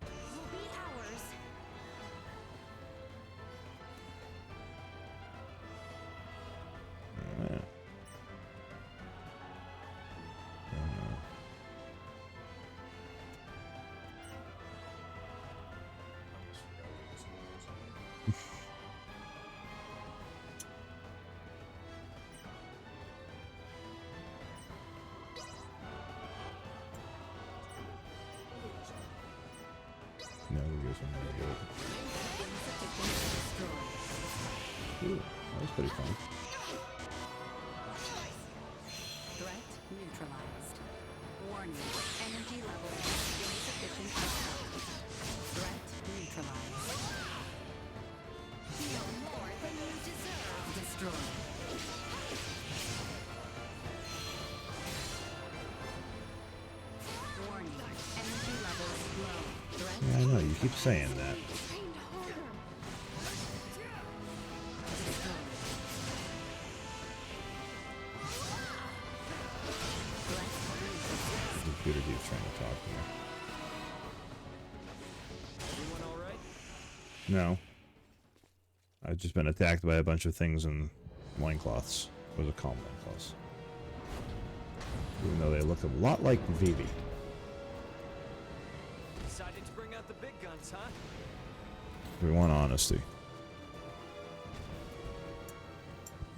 Will be ours. Alright. No, we go somewhere good. Ooh, that was pretty fun. Threat neutralized. Warning. Energy levels insufficient output. Threat neutralized. No more than you deserve. Destroyed. Warning. Energy levels low. Threat Yeah, I know, you keep saying that. Trained harder. The computer keeps trying to talk to me. Everyone all right? No. I've just been attacked by a bunch of things in loincloths. Or the calm loincloths. Even though they look a lot like Vivi. Decided to bring out the big guns, huh? We want honesty.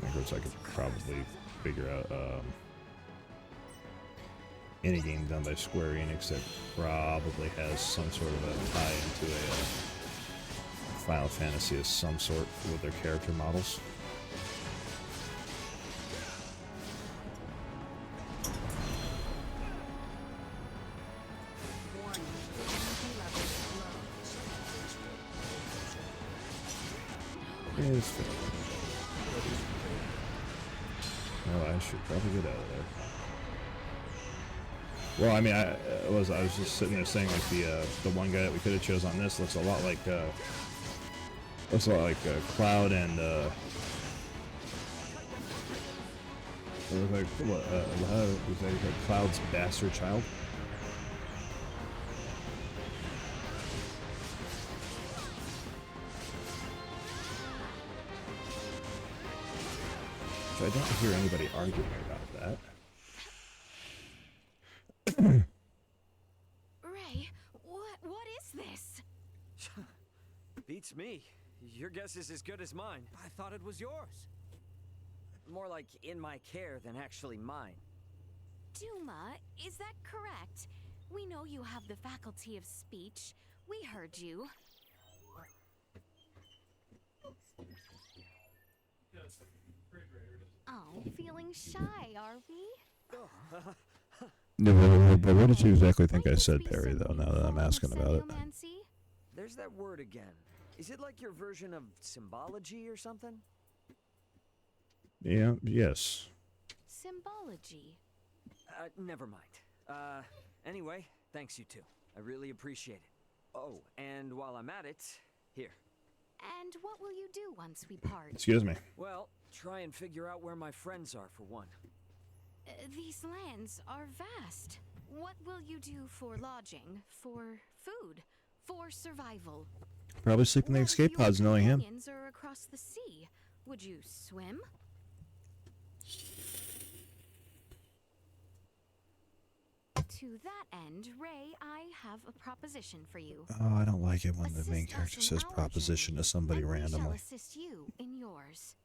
Of course, I could probably figure out any game done by Square Enix that probably has some sort of a tie into a Final Fantasy of some sort with their character models. warning. Energy levels low. Is there? No, I should probably get out of there. Well, I mean, I was just sitting there saying like the one guy that we could have chose on this looks a lot like Cloud and it looks like was that like Cloud's bastard child. So I don't hear anybody arguing about that. Ray, what is this? Beats me. Your guess is as good as mine. I thought it was yours. More like in my care than actually mine. Duma, is that correct? We know you have the faculty of speech. We heard you. Oh, feeling shy, are we? No, but what did you exactly think I said, Perry, though, now that I'm asking about it? There's that word again. Is it like your version of symbology or something? Yeah, yes. Symbology. Never mind. Anyway, thanks you two. I really appreciate it. Oh, and while I'm at it, here. And what will you do once we part? Excuse me. Well, try and figure out where my friends are for one. These lands are vast. What will you do for lodging, for food, for survival? Probably sleep in the escape pods, knowing him. Companions are across the sea. Would you swim? To that end, Ray, I have a proposition for you. Oh, I don't like it when the main Assist us character in says our proposition to somebody and we shall randomly. assist you in yours.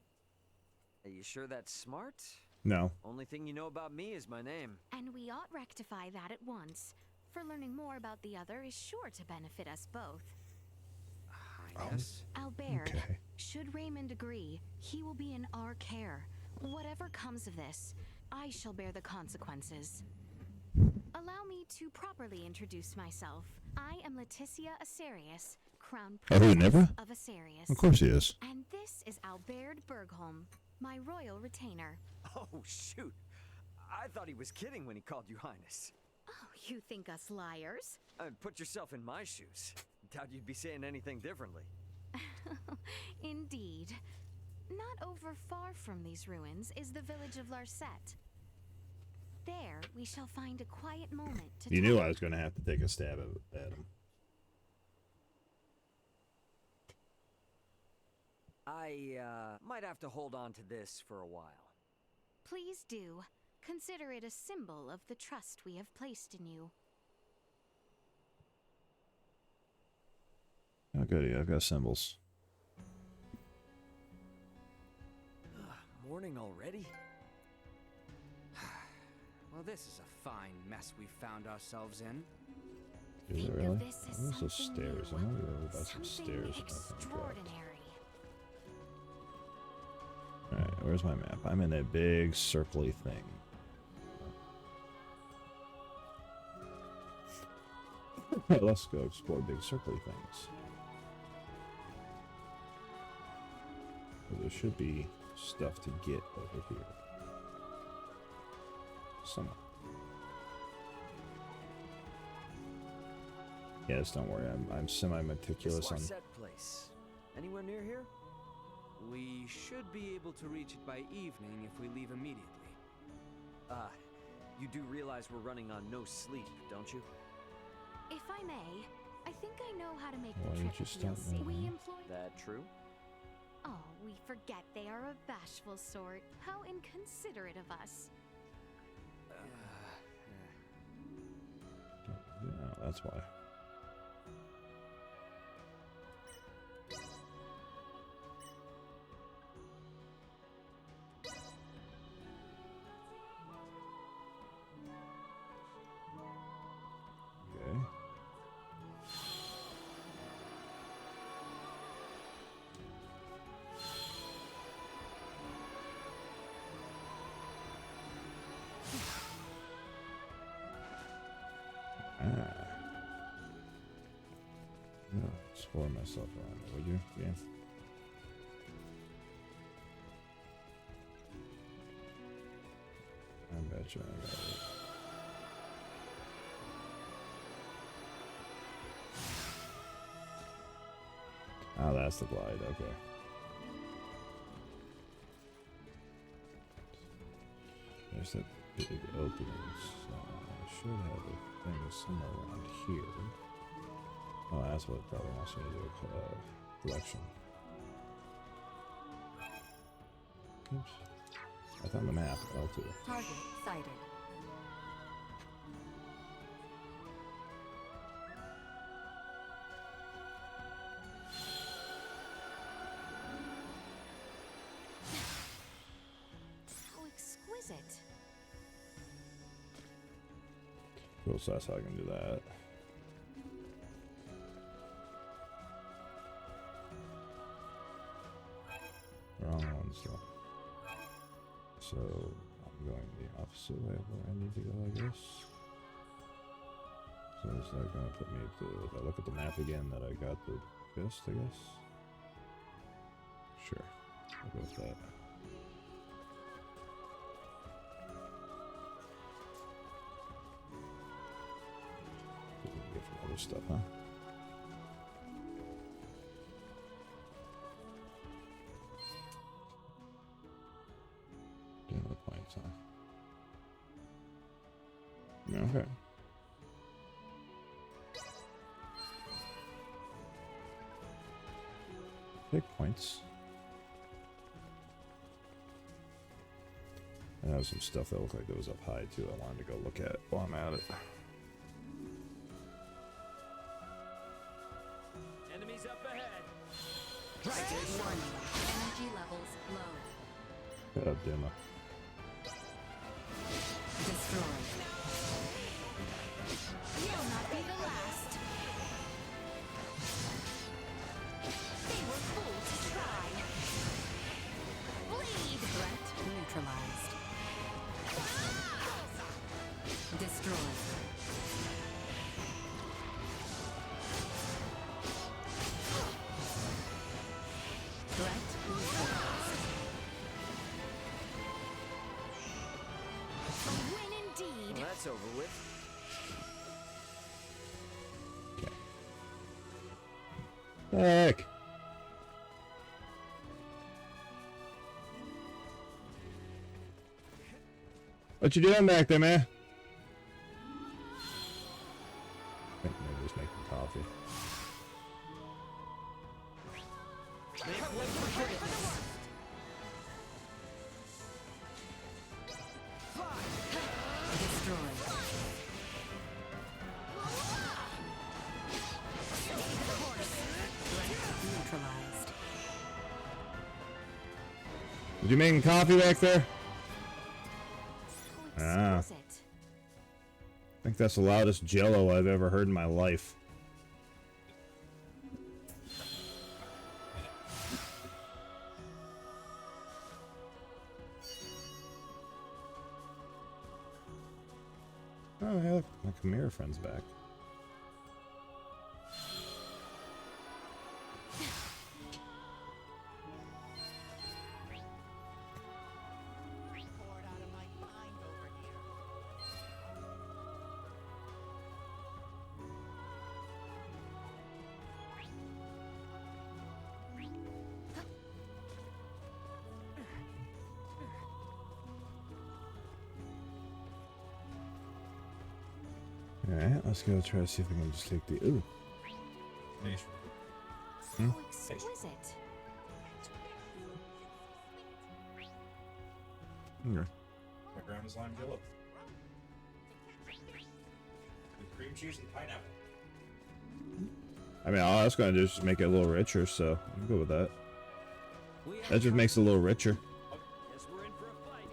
Are you sure that's smart? No. Only thing you know about me is my name. And we ought rectify that at once. For learning more about the other is sure to benefit us both. Highness? Albert, Okay. should Raymond agree, he will be in our care. Whatever comes of this, I shall bear the consequences. Allow me to properly introduce myself. I am Leticia Asarius, Crown Oh, who, Princess Never? of Asarius. Of course he is. And this is Albert Bergholm, my royal retainer. Oh, shoot. I thought he was kidding when he called you Highness. Oh, you think us liars? Put yourself in my shoes. Doubt you'd be saying anything differently. Indeed. Not over far from these ruins is the village of Larset. There, we shall find a quiet moment to You knew talk. I was going to have to take a stab at him. I, might have to hold on to this for a while. Please do. Consider it a symbol of the trust we have placed in you. Oh, goody. I've got symbols. Morning already? Well, this is a fine mess we found ourselves in. Is it Think really? of this as Where's the something stairs? new, I know we were by some something stairs. extraordinary. Alright, where's my map? I'm in that big circly thing. Let's go explore big circly things. There should be stuff to get over here. Somewhere. Yes, don't worry. I'm semi-meticulous on. Larset place. Anywhere near here? We should be able to reach it by evening if we leave immediately. You do realize we're running on no sleep, don't you? If I may, I think I know how to make Why the did trip you feel stop safe. me, We man? employ. That true? Oh, we forget they are a bashful sort. How inconsiderate of us. Yeah, that's why. Okay. No, explore myself around there, would you? Yeah. I bet you I got it. Oh, that's the glide, okay. There's that big opening, so I should have a thing somewhere around here. Oh, that's what it probably wants me to do, collection. Oops. I found the map, L2. Target sighted. How exquisite. Cool, so that's how I can do that. Wrong ones though. So I'm going the opposite way of where I need to go, I guess. So is that gonna put me to, if I look at the map again, that I got the best, I guess? Sure, I'll go with that. We can get some other stuff, huh? Doing the points, huh? Okay. Take points. I have some stuff that looked like it was up high too. I wanted to go look at while I'm at it. Enemies up ahead. Warning. Energy levels low. God damn it. Destroyed. You'll not be the last. They were fools to try. Bleed. Threat neutralized. Destroyed. Threat neutralized. A win indeed. Well, that's over with. Heck. What you doing back there, man? I think maybe just making coffee. Destroyed. Neutralized. Did you making coffee back there? Ah. I think that's the loudest jello I've ever heard in my life. Oh, hey, look, my Chimera friend's back. Alright, let's go try to see if we can just take the... Ooh. Hmm? Exquisite. Okay. My grandma's lime jello. With cream cheese and pineapple. I mean, all that's going to do is just make it a little richer, so I'm good with that. That just makes it a little richer.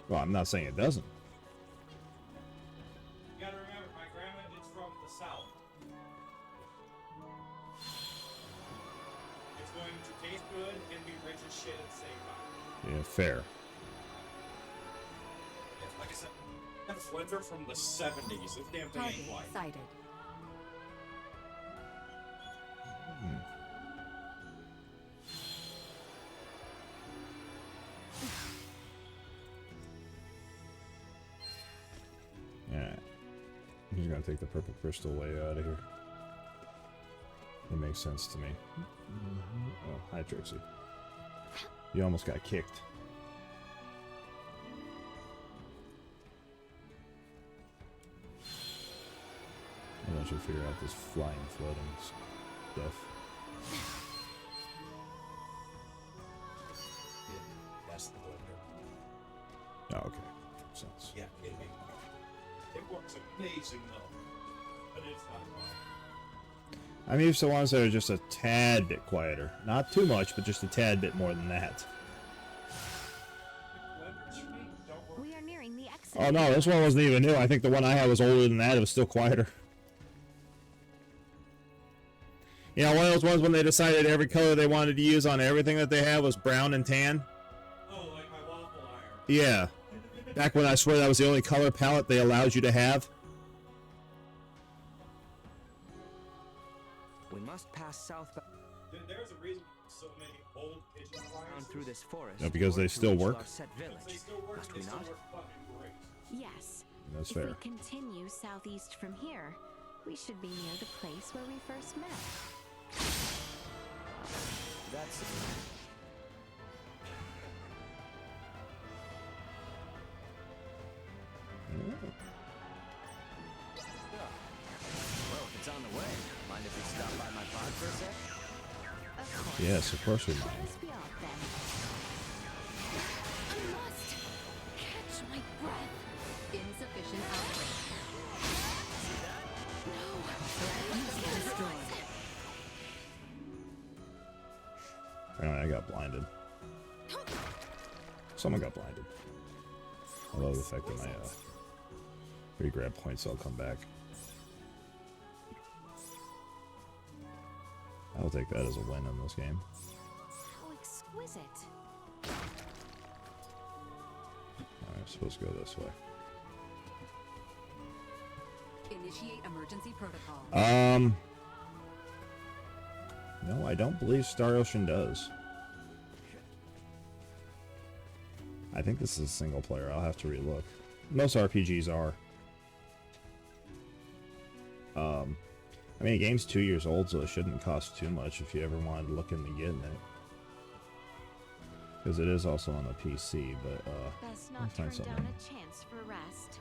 Well, I'm not saying it doesn't. You gotta remember, my grandma is from the South. It's going to taste good and be rich as shit at the same time. Yeah, fair. It's, like I said, that flavor from the 70s. This damn thing Target ain't white. sighted. Alright. I'm just gonna take the purple crystal way out of here. It makes sense to me. Oh, hi Trixie. You almost got kicked. I want you to figure out this flying, floating stuff. Yeah, that's the blender. Oh, okay. Makes sense. Yeah, it works amazing though. But it's not fun. I'm used to ones that are just a tad bit quieter. Not too much, but just a tad bit more than that. We are nearing the exit. Oh no, this one wasn't even new. I think the one I had was older than that. It was still quieter. You know, one of those ones when they decided every color they wanted to use on everything that they had was brown and tan. Oh, like my waffle iron. Yeah. Back when I swear that was the only color palette they allowed you to have. We must pass south There's a reason so many old pigeon appliances. through this forest. Yeah, because they still work. They still work. Must They we still not? work fucking great. Yes. That's if fair. we continue southeast from here, we should be near the place where we first met. That's for a sec? Of course. Yes, of course we mind. Let us be off then. I must catch my breath. Insufficient output. No. Destroyed. Apparently I got blinded. Someone got blinded. I love the fact that my re-grab points all come back. I'll take that as a win in this game. How exquisite. I'm supposed to go this way. Initiate emergency protocol. No, I don't believe Star Ocean does. I think this is single player. I'll have to relook. Most RPGs are. I mean, the game's 2 years old, so it shouldn't cost too much if you ever wanted to look into getting it. Because it is also on the PC, but Best I'll not find turn something. down a chance for rest.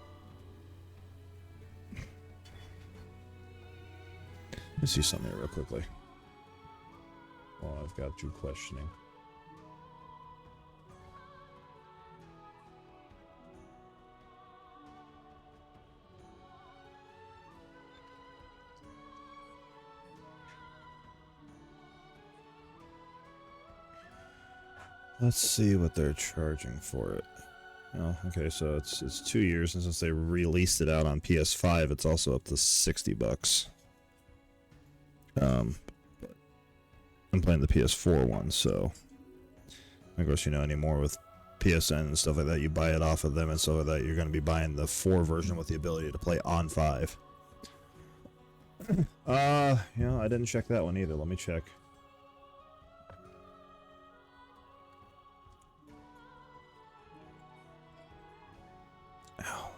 Let's see something here real quickly. Well, I've got you questioning. Let's see what they're charging for it. Oh, okay, so it's 2 years, and since they released it out on PS5, it's also up to $60. I'm playing the PS4 one, so of course, you know, anymore with PSN and stuff like that, you buy it off of them, and so that you're going to be buying the 4 version with the ability to play on 5. I didn't check that one either. Let me check. Ow.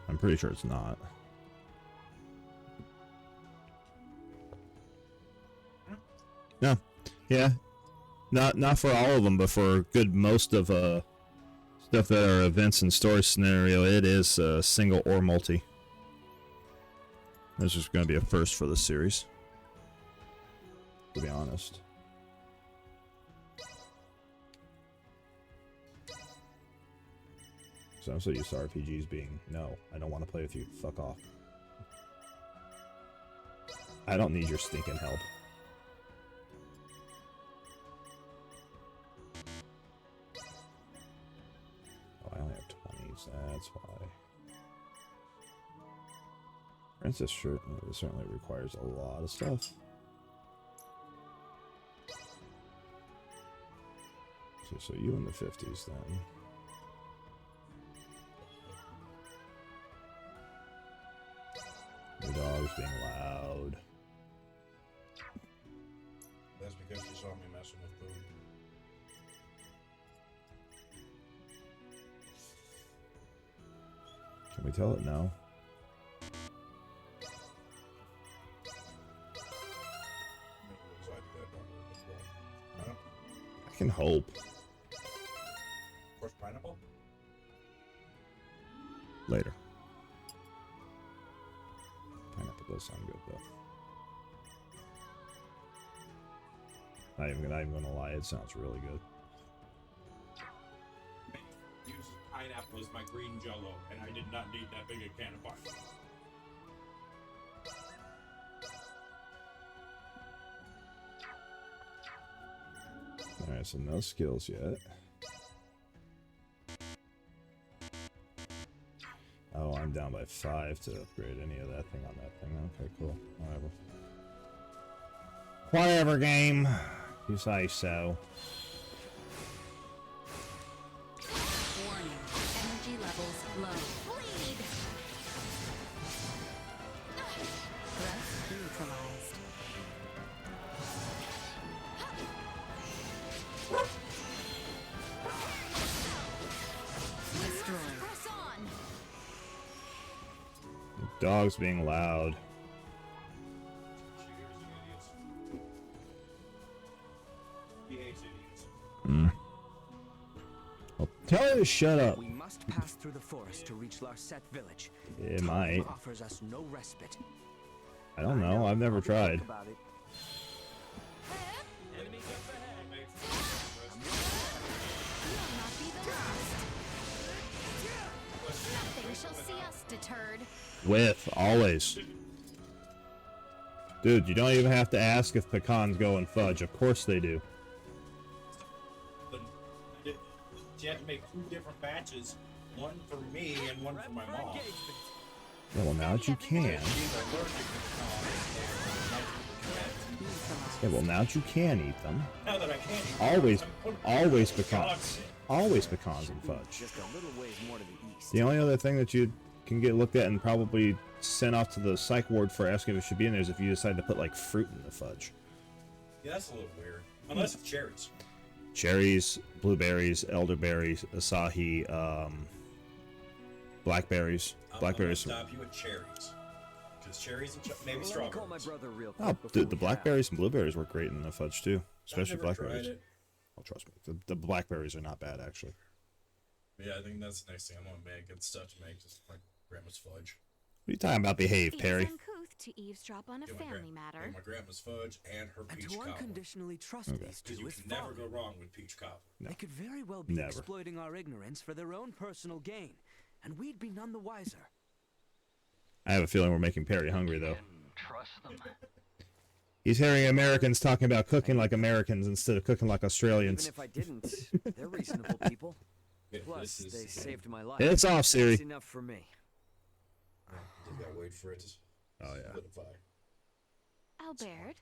I'm pretty sure it's not. No. Yeah. Not for all of them, but for a good most of stuff that are events and story scenario, it is single or multi. This is going to be a first for the series, to be honest. So I'm so used to RPGs being, no, I don't want to play with you, fuck off. I don't need your stinking help. Oh, I only have 20s, that's why. Princess shirt certainly requires a lot of stuff. So you in the 50s then. Your dog's being loud. That's because you saw me messing with food. Can we tell it no? I can hope. Course pineapple? Later. Pineapple does sound good though. Not even gonna lie, it sounds really good. Use pineapple as my green jello, and I did not need that big a can of pineapple. Alright, so no skills yet. Oh, I'm down by 5 to upgrade any of that thing on that thing. Okay, cool. Whatever. Whatever, game. You say so. Warning. Energy levels low. Bleed! Threat neutralized. Destroyed. Press on! Dog's being loud. He hates idiots. Well, tell her to shut up. We must must pass through the forest to reach Larset village. It Time might. offers us no respite. I don't know. I've never tried. About it. Will not be the last. Nothing shall see us deterred. With always. Dude, you don't even have to ask if pecans go in fudge. Of course they do. But you have to make 2 different batches, one for me and one for my mom. Yeah, well, now that you can. Yeah, well, now that you can eat them. Now that I can eat Always pecans. Always pecans and fudge. Just a little ways more to the east. The only other thing that you can get looked at and probably sent off to the psych ward for asking if it should be in there is if you decide to put like fruit in the fudge. Yeah, that's a little weird. Unless it's cherries. Cherries, blueberries, elderberries, acai, blackberries. Blackberries. I'm gonna stop you at cherries. Because cherries and maybe Let me strawberries. call my brother real quick Oh, before dude, the we blackberries and blueberries work great in the fudge too, especially I've never tried blackberries. it. Oh, trust me, the blackberries are not bad actually. Yeah, I think that's the next thing I'm gonna make. It's stuff to make just like grandma's fudge. What are you talking about? Behave, It is Perry. uncouth to eavesdrop on a Get my family matter. My grandma's fudge and her And peach to cobbler. unconditionally trust Okay. these Because two you is can never folly. go wrong with peach cobbler. No. They could very well be Never. exploiting our ignorance for their own personal gain, and we'd be none the wiser. I have a feeling we're making Perry hungry though. Trust them. He's hearing Americans talking about cooking like Americans instead of cooking like Even Australians. if I didn't, they're reasonable people. Yeah, Plus, this they is- saved my life. It's off, Siri. That's enough for me. Just gotta wait for it to Oh yeah. solidify. Albert,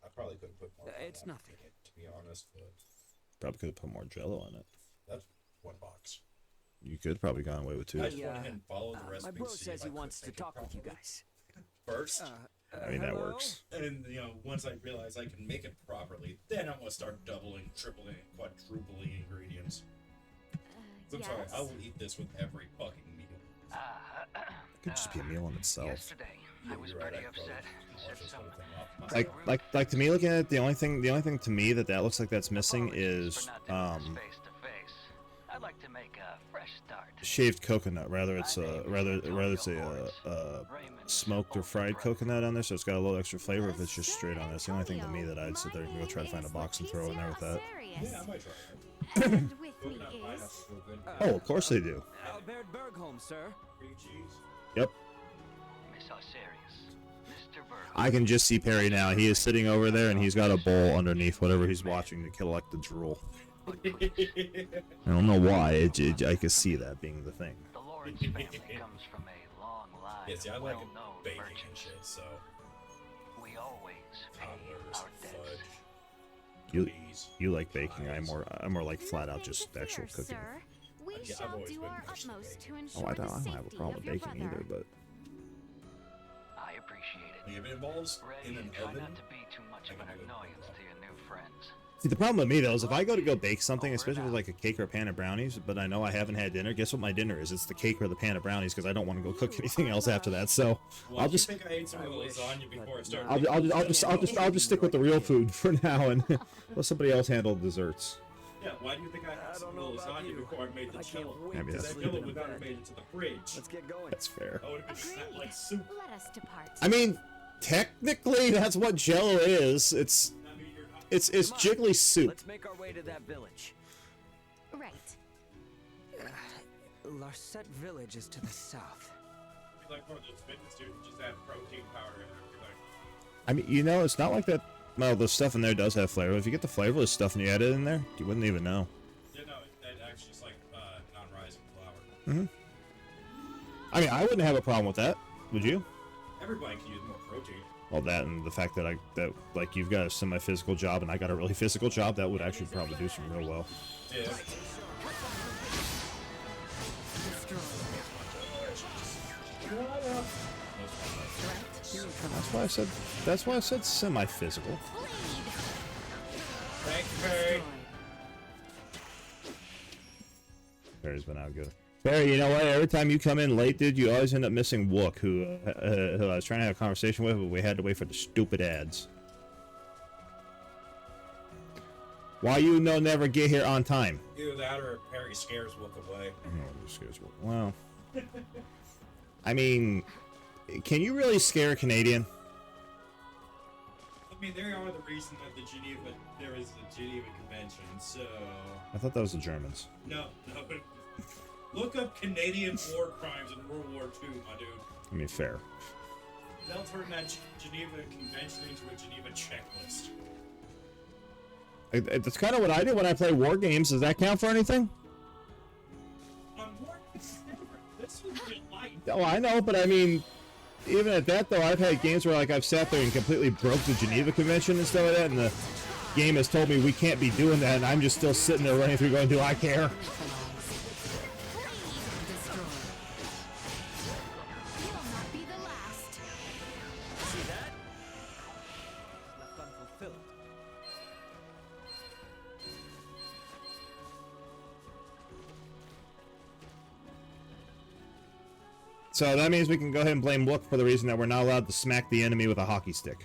I probably could have put more. It's on nothing. it, to be honest, but Probably could have put more Jello in it. that's 1 box. You could probably gone away with 2. I just went ahead and followed the My recipe. bro to see says if he I could wants to make it talk with you properly. guys. First, I mean that Hello? works. and once I realize I can make it properly, then I'm gonna start doubling, tripling, quadrupling ingredients. 'Cause I'm sorry, yes. I will eat this with every fucking meal. It could just be a meal in itself. Yesterday, I was You're right, pretty I probably upset. watched Said this some whole thing off. Like to me looking at it, the only thing to me that looks like that's missing apologies is for not doing this face to face. I'd like to make a fresh start. shaved coconut. Rather it's a smoked or fried coconut on there, so it's got a little extra flavor. If it's just straight on, that's the only thing to me that I'd sit there and go try to find a box and throw in there with that. Yeah, I might try it. And with me Coconut is pineapple feel good. Oh, of course they do. Albert Bergholm, sir. Cream cheese. Yep. Miss Osirius, Mr. Berg. I can just see Perry now. He is sitting over there and he's got a bowl underneath whatever he's watching to collect the drool. I don't know why. I could see that being the thing. The Lawrence family comes from a long line Yeah, see, I of like well-known baking and merchants. shit, so We always pay toddlers, our debts. fudge, cookies. You like baking. I'm more like flat out just nothing to actual fear, cooking. sir. We Yeah, I've shall always do been our much the utmost to baker. ensure Oh, I the don't have a safety problem of with your baking brother. either, but I appreciate it. Like, if it involves Ray, in an try oven, not to be too much of an annoyance to your new friends. see, the problem with me though is if I go to go bake something, especially with like a cake or a pan of brownies, but I know I haven't had dinner. Guess what my dinner is? It's the cake or the pan of brownies because I don't want to go cook anything else after that. So well, I'll just think I ate some of the lasagna before I started. I'll just stick with the real food for now and let somebody else handle the desserts. Yeah, why do you think I had some of the lasagna before I made the I can't jello? wait Maybe Because that's that fair. jello would not have made it to the fridge. Let's get going. That's fair. I would have been snapped Agreed. like soup. Let us depart. I mean, technically that's what Jello is. It's jiggly soup. Let's make our way to that village. Right. Larset village is to the south. Be like one of those fitness dudes, just add protein powder in it. Be like, I mean, you know, it's not like that. Well, the stuff in there does have flavor. If you get the flavorless stuff and you add it in there, you wouldn't even know. yeah, no, it actually is like non-rising flour. I mean, I wouldn't have a problem with that. Would you? Everybody can use more protein. Well, that and the fact that like you've got a semi-physical job and I got a really physical job, that would actually probably do some real well. Yeah. That's why I said semi-physical. Thank you, Perry. Perry's been out good. Perry, you know what? Every time you come in late, dude, you always end up missing Wook, who I was trying to have a conversation with, but we had to wait for the stupid ads. Why you no never get here on time? Either that or Harry scares Wook away. Well, I mean, can you really scare a Canadian? I mean, they are the reason that there is the Geneva Convention, so... I thought that was the Germans. No. Look up Canadian war crimes in World War II, my dude. I mean, fair. They'll turn that Geneva Convention into a Geneva checklist. That's kind of what I do when I play war games. Does that count for anything? War games is different. This was real life. Oh, I know, but I mean, even at that though, I've had games where like I've sat there and completely broke the Geneva Convention and stuff like that, and the game has told me we can't be doing that, and I'm just still sitting there running through going, do I care? So that means we can go ahead and blame Wook for the reason that we're not allowed to smack the enemy with a hockey stick.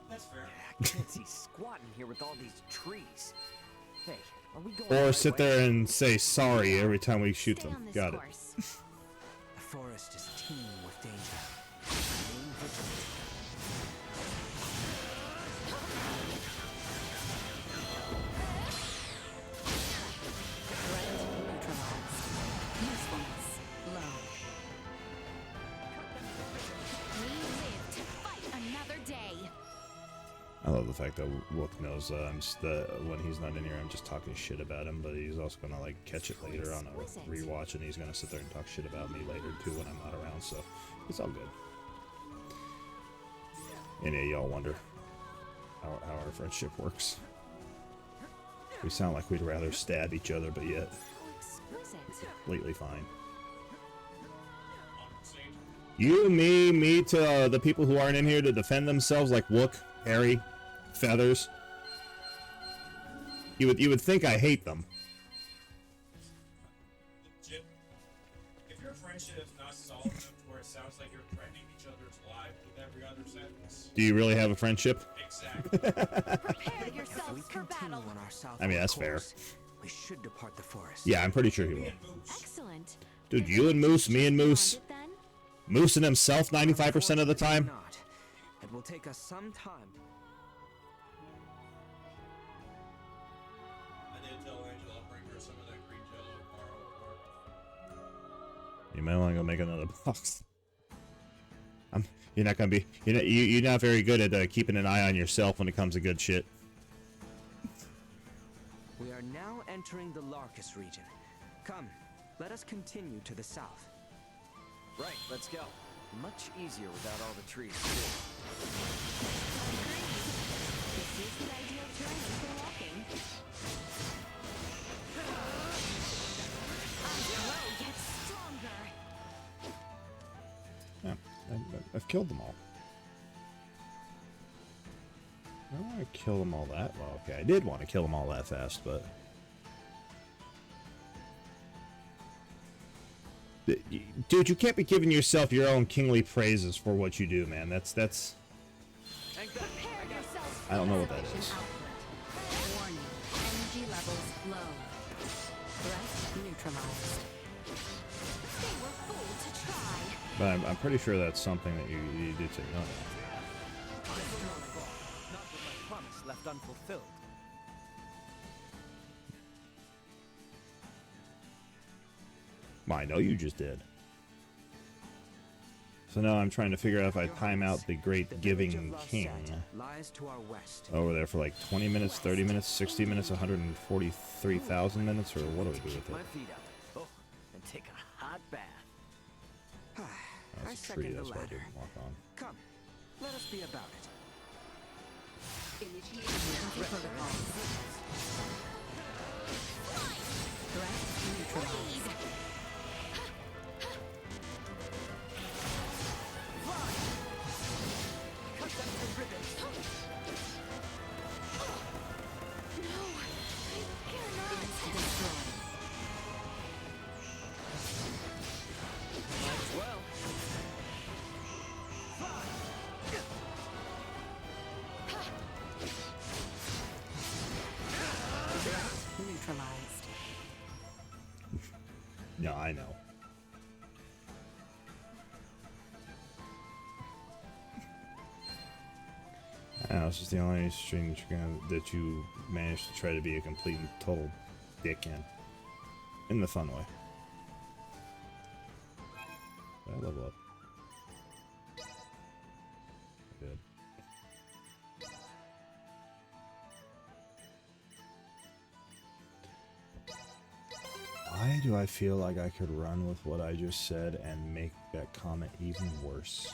That's fair. I can't see squat in here with all these trees. Hey, are we going Or sit there and say sorry every time we shoot them. Got it. The forest is teeming with danger. Remain vigilant. Usefulness low. We live to fight another day. I love the fact that Wook knows when he's not in here, I'm just talking shit about him, but he's also gonna like catch it later on a rewatch, and he's gonna sit there and talk shit about me later too when I'm not around. So it's all good. And yeah, y'all wonder how our friendship works. We sound like we'd rather stab each other, but yet completely fine. You, me to the people who aren't in here to defend themselves, like Wook, Harry, Feathers. You would think I hate them. Legit. If your friendship is not solid enough to where it sounds like you're threatening each other's lives with every other sentence. Do you really have a friendship? Exactly. Prepare yourselves for battle. On our south I mean, that's fair. We should depart the forest. Yeah, I'm pretty sure he will. Excellent. Dude, you and Moose, me and Moose. Moose and himself 95% of the time. Not. It will take us some time. I did tell Angela I'll bring her some of that green jello tomorrow. You might want to go make another box. You're not gonna be. You're not very good at keeping an eye on yourself when it comes to good shit. We are now entering the Larkus region. Come, let us continue to the south. Right, let's go. Much easier without all the trees. This is the ideal terrain for walking. Grow yet stronger. Yeah, I've killed them all. I don't want to kill them all that well. Okay, I did want to kill them all that fast, but dude, you can't be giving yourself your own kingly praises for what you do, man. That's. I don't know what that is. Warning. Energy levels low. Threat neutralized. They were fooled to try. But I'm pretty sure that's something that you did say no. Not with my promise left unfulfilled. Well, I know you just did. So now I'm trying to figure out if I time out the Great Giving King Lies to our west. over there for like 20 minutes, 30 minutes, 60 minutes, 143,000 minutes, or what do we do with My it? feet up. Oh, and take a hot bath. I That's a tree, second the that's why I latter. didn't walk on. Come, let us be about it. Initiating emergency protocol. Threat neutralized. Cut them to ribbons. Destroy. Might as well. No, I know. This is the only stream that you managed to try to be a complete and total dick in the fun way. I level up. Good. Why do I feel like I could run with what I just said and make that comment even worse?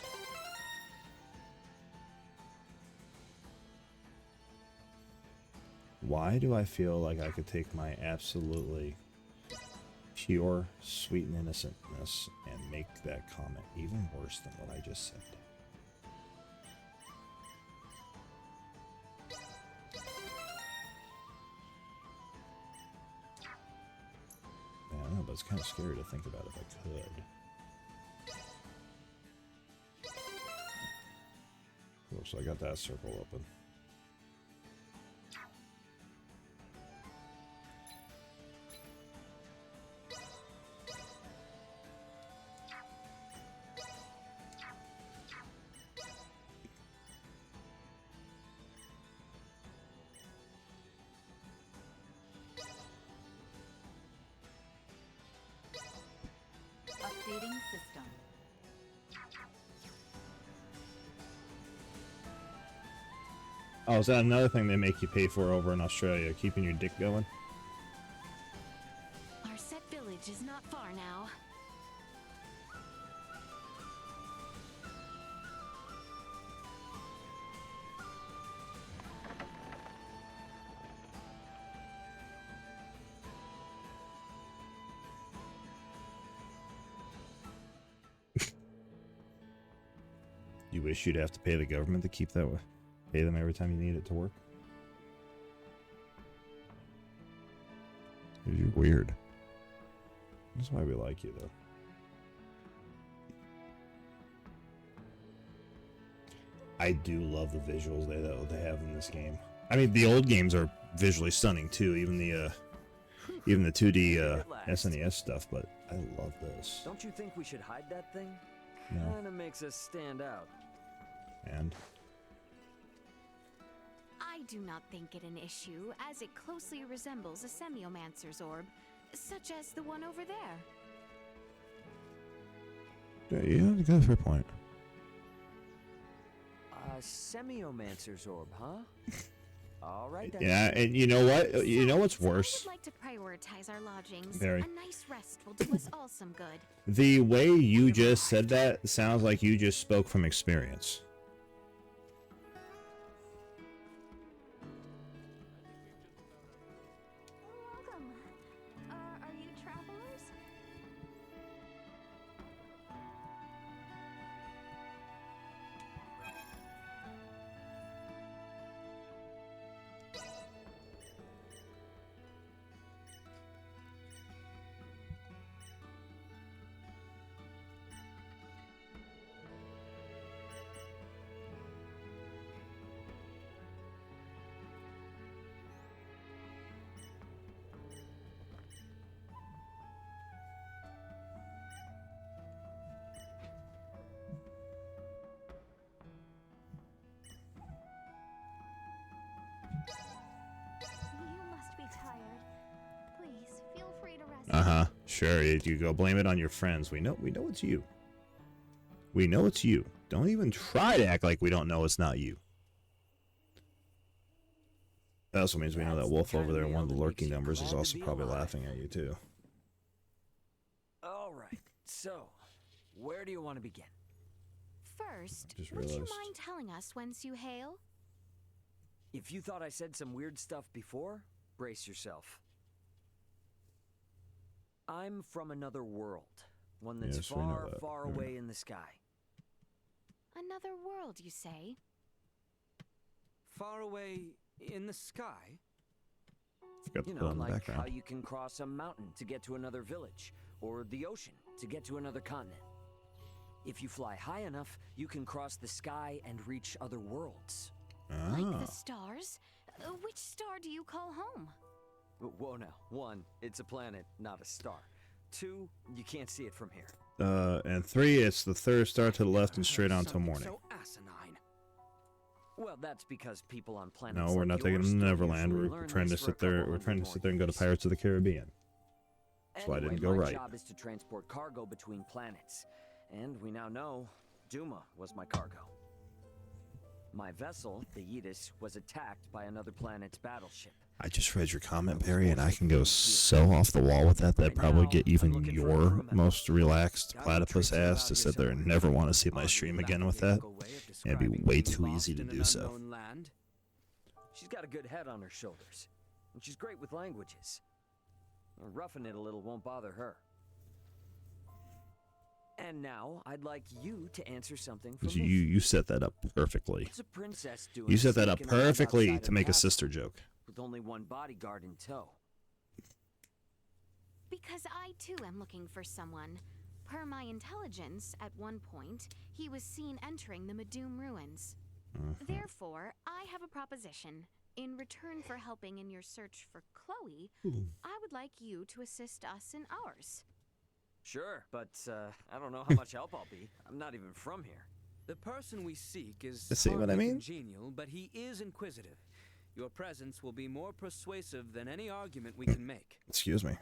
Why do I feel like I could take my absolutely pure, sweet and innocentness and make that comment even worse than what I just said? Yeah, I know, but it's kind of scary to think about if I could. Cool, so I got that circle open. Updating system. Oh, is that another thing they make you pay for over in Australia? Keeping your dick going? Our set village is not far now. You wish you'd have to pay the government to keep that way? Pay them every time you need it to work? You're weird. That's why we like you, though. I do love the visuals they have in this game. I mean, the old games are visually stunning too, even the 2D SNES stuff. But I love this. Don't you think we should hide that thing? No. Kinda makes us stand out. And I do not think it an issue, as it closely resembles a semiomancer's orb, such as the one over there. yeah, you got a fair point. Semiomancer's orb, huh? All right then. Yeah, and you know what? You know what's worse? I would like to prioritize our lodgings. Very. A nice rest will do us all some good. The way you just said that sounds like you just spoke from experience. Welcome. Are you travelers? Sure, you go blame it on your friends. We know it's you. We know it's you. Don't even try to act like we don't know it's not you. That also means we know that Wolf over there in one of the lurking numbers is also probably laughing at you too. All right. So, where do you want to begin? First, Just would you realized. mind telling us whence you hail? If you thought I said some weird stuff before, brace yourself. I'm from another world. One that's Yes, we know far, that. far Yeah. away in the sky. Another world, you say? Far away in the sky? Forgot to You put know, on the like background. how you can cross a mountain to get to another village, or the ocean to get to another continent. If you fly high enough, you can cross the sky and reach other worlds. Like Ah. the stars? Which star do you call home? Whoa now, one, it's a planet, not a star. 2, you can't see it from here. And 3, it's the third star to the left and straight on till morning. So asinine. Well, that's because people on planets No, we're like not taking yours them to don't Neverland. usually We're learn trying to this for a sit there. couple We're trying to hundred sit there and go to mornings. Pirates of the Caribbean. That's why I didn't go my right. job is to transport cargo between planets, and we now know Duma was my cargo. My vessel, the Yidis, was attacked by another planet's battleship. I just read your comment, Barry, and I can go so off the wall with that that'd probably get even your most relaxed platypus ass to sit there and never want to see my stream again with that. And it'd be way too easy to do so. She's got a good head on her shoulders, and she's great with languages. Roughing it a little won't bother her. And now I'd like you to answer something for me. You set that up perfectly. What's a princess doing You set that up sneaking around perfectly outside to a make a castle sister joke. with only one bodyguard in tow? Because I too am looking for someone. Per my intelligence, at one point, he was seen entering the Medum ruins. Therefore, I have a proposition. In return for helping in your search for Chloe, I would like you to assist us in ours. Sure, but I don't know how much help I'll be. I'm not even from here. The person we seek is See what I hardly mean? congenial, but he is inquisitive. Your presence will be more persuasive than any argument we can make. Excuse me.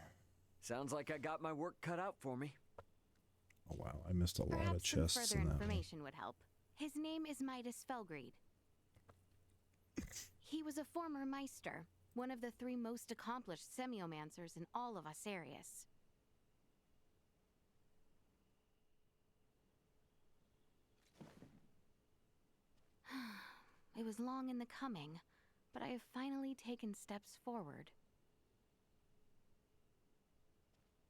Sounds like I got my work cut out for me. Oh wow, I missed a lot of Perhaps some chests further in that one. information would help. His name is Midas Felgreed. He was a former Meister, one of the 3 most accomplished semiomancers in all of Asarius. It was long in the coming, but I have finally taken steps forward.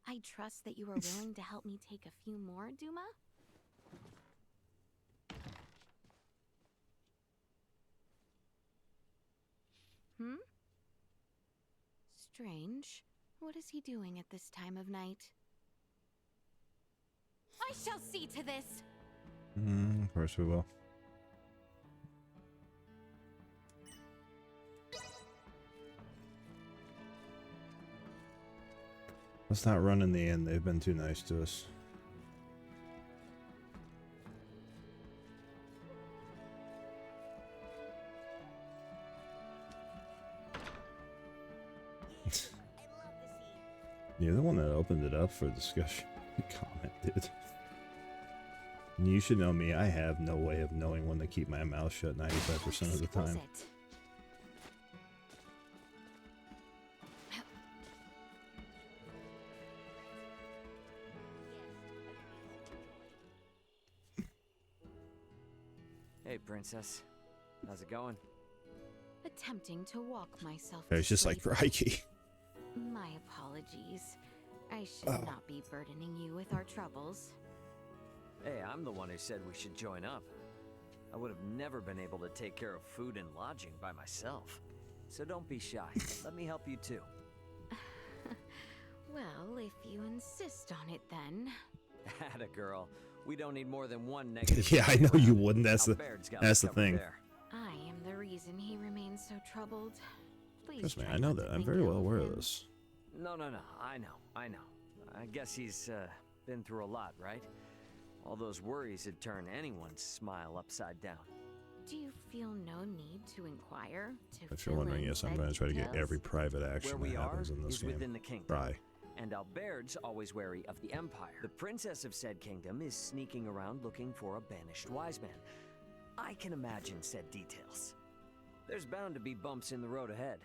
I trust that you are willing to help me take a few more, Duma? Strange. What is he doing at this time of night? I shall see to this! Of course we will. Let's not run in the inn. They've been too nice to us. You're the one that opened it up for discussion. Comment, dude. You should know me. I have no way of knowing when to keep my mouth shut 95% of the time. Hey, princess. How's it going? Attempting to walk myself. It's just like Crikey. My apologies. I should not be burdening you with our troubles. Hey, I'm the one who said we should join up. I would have never been able to take care of food and lodging by myself. So don't be shy. Let me help you too. Well, if you insist on it then. Atta girl. We don't need more than one negative. Yeah, I know you wouldn't. That's the thing. There. I am the reason he remains so troubled. Please. Trust me, I know that. I'm very well aware of this. No. I know. I guess he's been through a lot, right? All those worries would turn anyone's smile upside down. Do you feel no need to inquire? If you're wondering, yes, I'm going to try to get every private action that happens in this game. Within the kingdom. Try. And Albaird's always wary of the Empire. The princess of said kingdom is sneaking around looking for a banished wise man. I can imagine said details. There's bound to be bumps in the road ahead.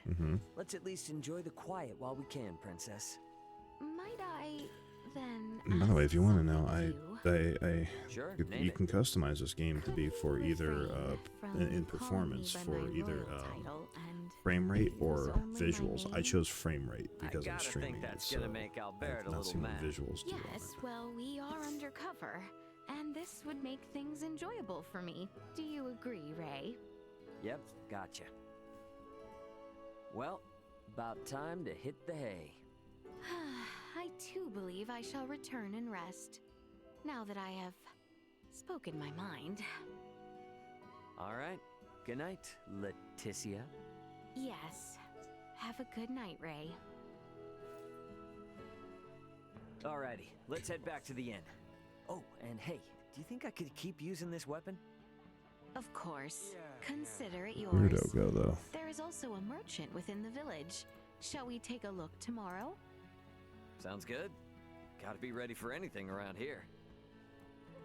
Let's at least enjoy the quiet while we can, princess. Might I then? By the way, if you want to know, Sure, you can customize this game to be for either in performance for either frame rate or visuals. I chose frame rate because I'm streaming it, so I've not seen what visuals do on it. Yes, well, we are undercover, and this would make things enjoyable for me. Do you agree, Ray? Yep, gotcha. Well, about time to hit the hay. I too believe I shall return and rest, now that I have spoken my mind. All right. Good night, Leticia. Yes. Have a good night, Ray. Alrighty, let's head back to the inn. Oh, and hey, do you think I could keep using this weapon? Of course. Consider it yours. Where'd it go, though? There is also a merchant within the village. Shall we take a look tomorrow? Sounds good. Gotta be ready for anything around here.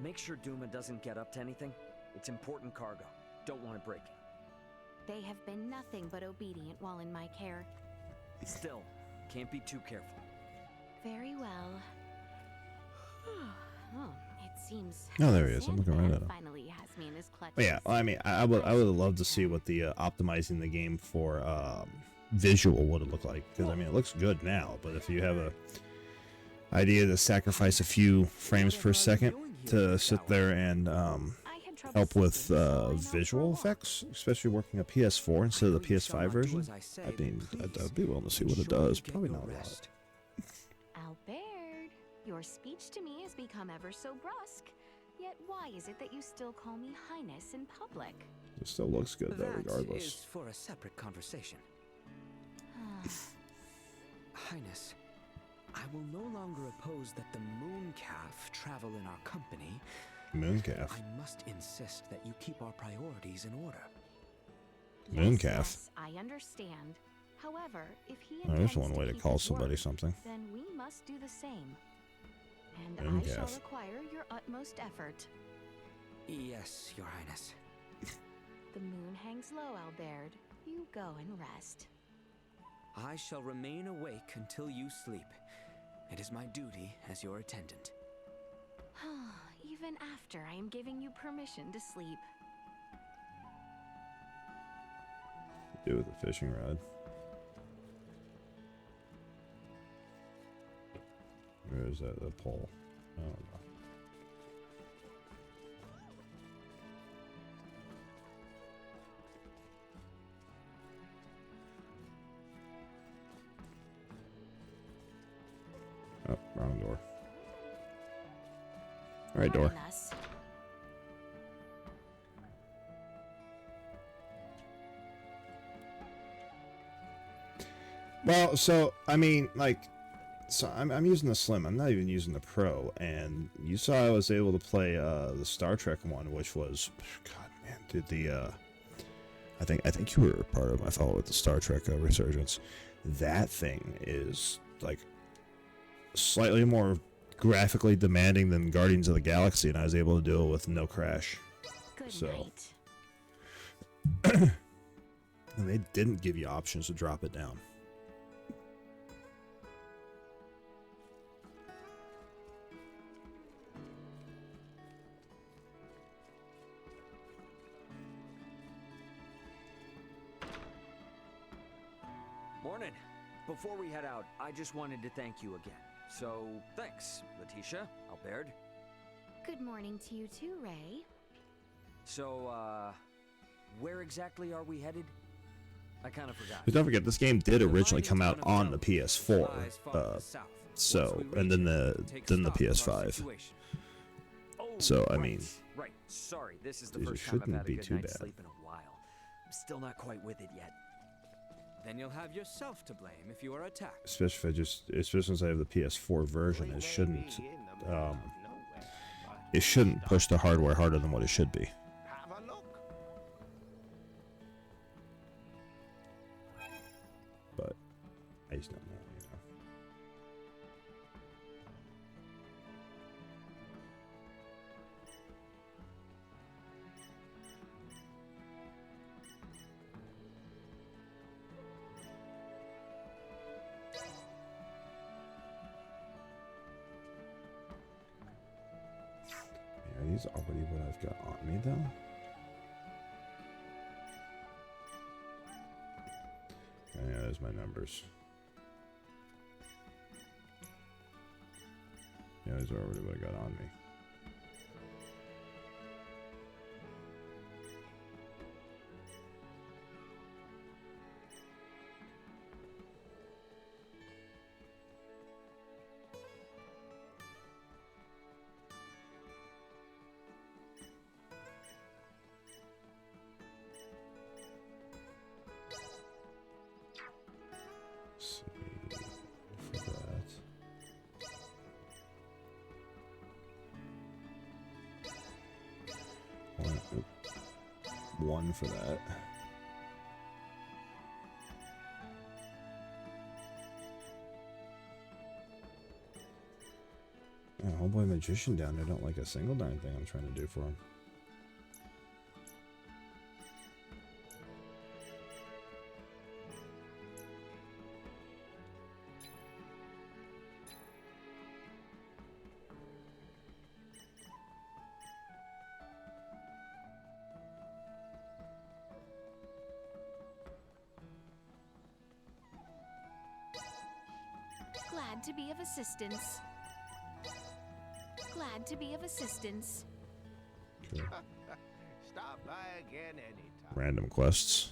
Make sure Duma doesn't get up to anything. It's important cargo. Don't want it breaking. They have been nothing but obedient while in my care. Still, can't be too careful. Very well. Oh, it seems. Oh, there he is. I'm looking right at him. Finally has me in his clutches. But yeah, I mean, I would love to see what the optimizing the game for visual would it look like, because I mean it looks good now, but if you have a idea to sacrifice a few frames per second to sit there and help with visual effects, especially working a PS4 instead of the PS5 version, I mean, I'd be willing to see what it does. Probably not a lot. Albert, your speech to me has become ever so brusque. Yet why is it that you still call me Highness in public? It still looks good though, That regardless. is for a separate conversation. Highness, I will no longer oppose that the Mooncalf travel in our company. Mooncalf. I must insist that you keep our priorities in order. Mooncalf. Yes, I understand. However, if he Oh, there's intends one to way to keep call his somebody word, something. then we must do the same. And I Mooncalf. shall require your utmost effort. Yes, Your Highness. The moon hangs low, Albert. You go and rest. I shall remain awake until you sleep. It is my duty as your attendant. Even after I am giving you permission to sleep. Do with the fishing rod. Where is that? The pole. I don't know. Oh, wrong door. All right, door. Pardon us. Well, so I mean, like, so I'm using the Slim. I'm not even using the Pro, and you saw I was able to play the Star Trek one, which was, God, man, dude, the I think you were part of my follow with the Star Trek Resurgence. That thing is like slightly more graphically demanding than Guardians of the Galaxy, and I was able to do it with no crash. Good So. night. And they didn't give you options to drop it down. Morning. Before we head out, I just wanted to thank you again. So, thanks, Letitia, Albert. Good morning to you too, Ray. So, where exactly are we headed? I kind of forgot. But don't forget, this game did originally come out on the PS4, so and then the PS5. So I mean, Right. Sorry, this is the These first time I've shouldn't had a be good too night's bad. sleep in a while. I'm still not quite with it yet. Then you'll have yourself to blame if you are attacked. especially since I have the PS4 version, it shouldn't push the hardware harder than what it should be. Have a look. But I just don't know, you know. Are these already what I've got on me, though? Yeah, there's my numbers. Yeah, these are already what I got on me. Let's see for that. 1 for that. Yeah, homeboy magician down there don't like a single darn thing I'm trying to do for him. Glad to be of assistance. Glad to be of assistance. Okay. Stop by again anytime. Random quests.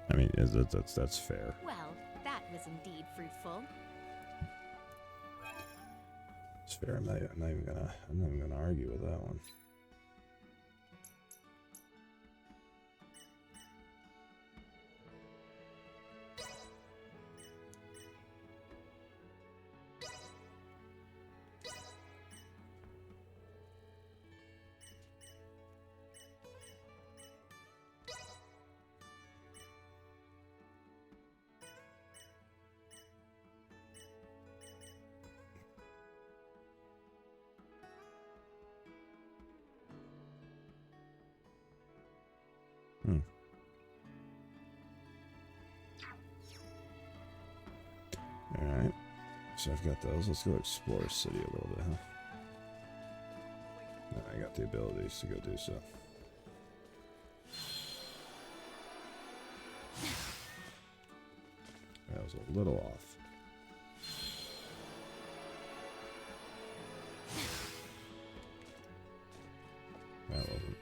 I mean, that's fair. Well, that was indeed fruitful. It's fair. I'm not even gonna argue with that one. Alright. So I've got those. Let's go explore a city a little bit, huh? I got the abilities to go do so. That was a little off. That wasn't.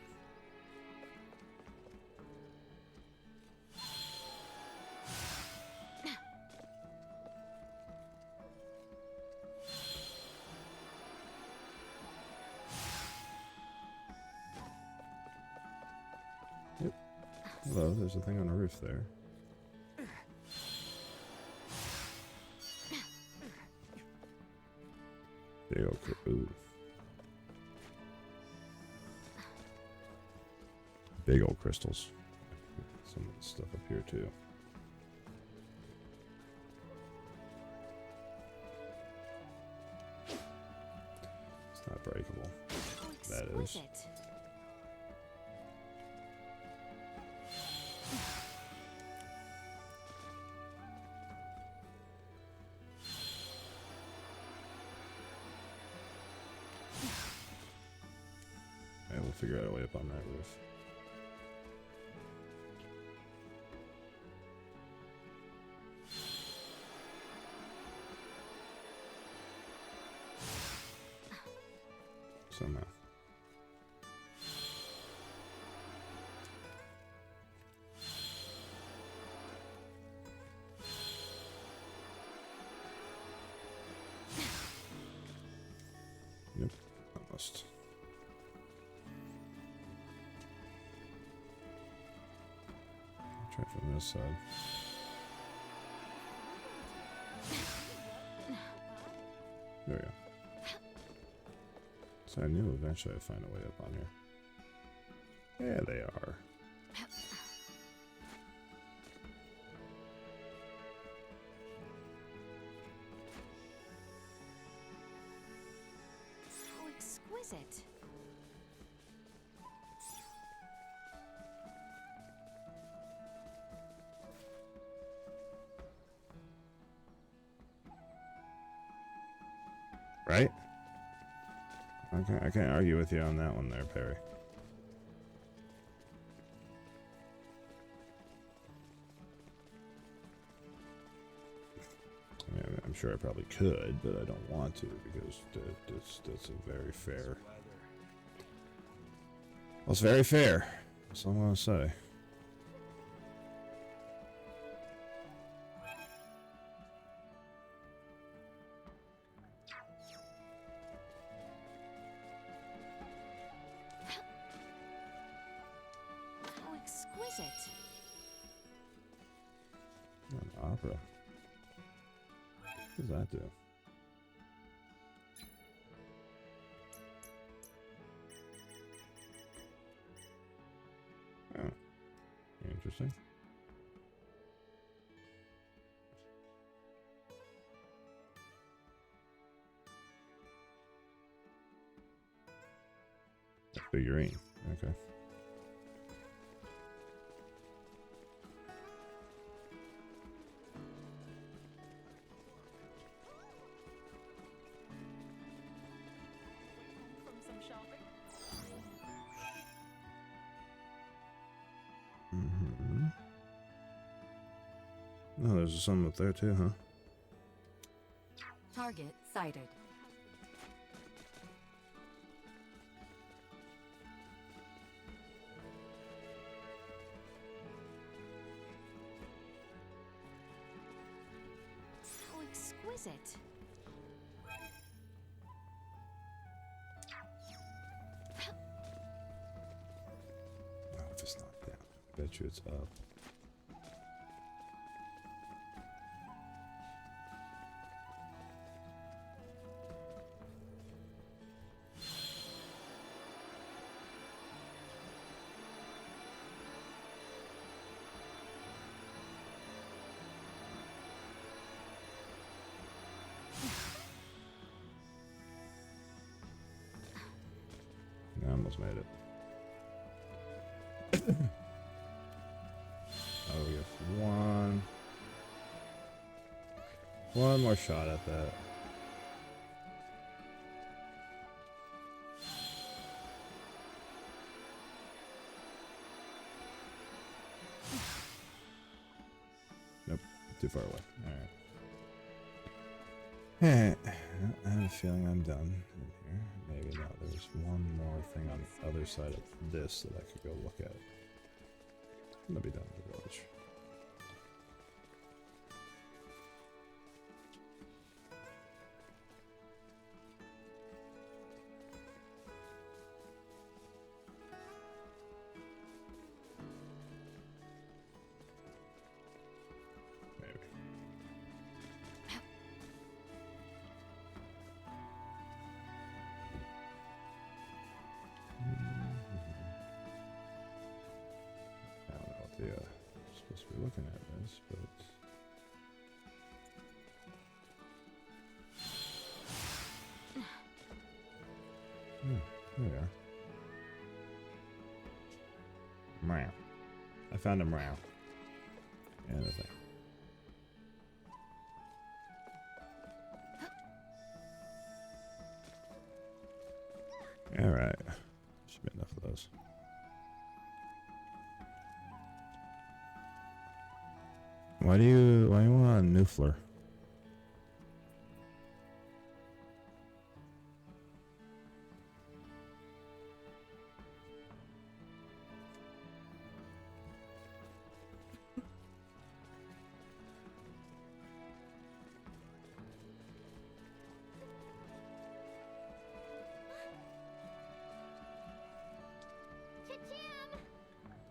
Hello, there's a thing on the roof there. Big old ooh. Big old crystals. Some of the stuff up here too. It's not breakable. That is. We'll figure out a way up on that roof. Somehow. Yep, almost. Try from this side. There we go. So I knew eventually I'd find a way up on here. Yeah, they are. How exquisite. Right? Okay, I can't argue with you on that one there, Perry. I mean, I'm sure I probably could, but I don't want to because that's a very fair. Well, it's very fair. That's all I'm gonna say. opera. What does that do? Oh, interesting. Figurine. Okay. From some shopping. Mm-hmm. Oh, there's some up there too, huh? Target sighted. How exquisite. Oh, if it's not down, I bet you it's up. I almost made it. Oh, we have one more shot at that. Nope, too far away. All right. I have a feeling I'm done in here. Maybe not. There's one more thing on the other side of this that I could go look at. I'm gonna be done with the village. Supposed to be looking at this, but there we are. Meow. I found a meow. And a thing. All right. Should be enough of those. Why do you want a Nufler?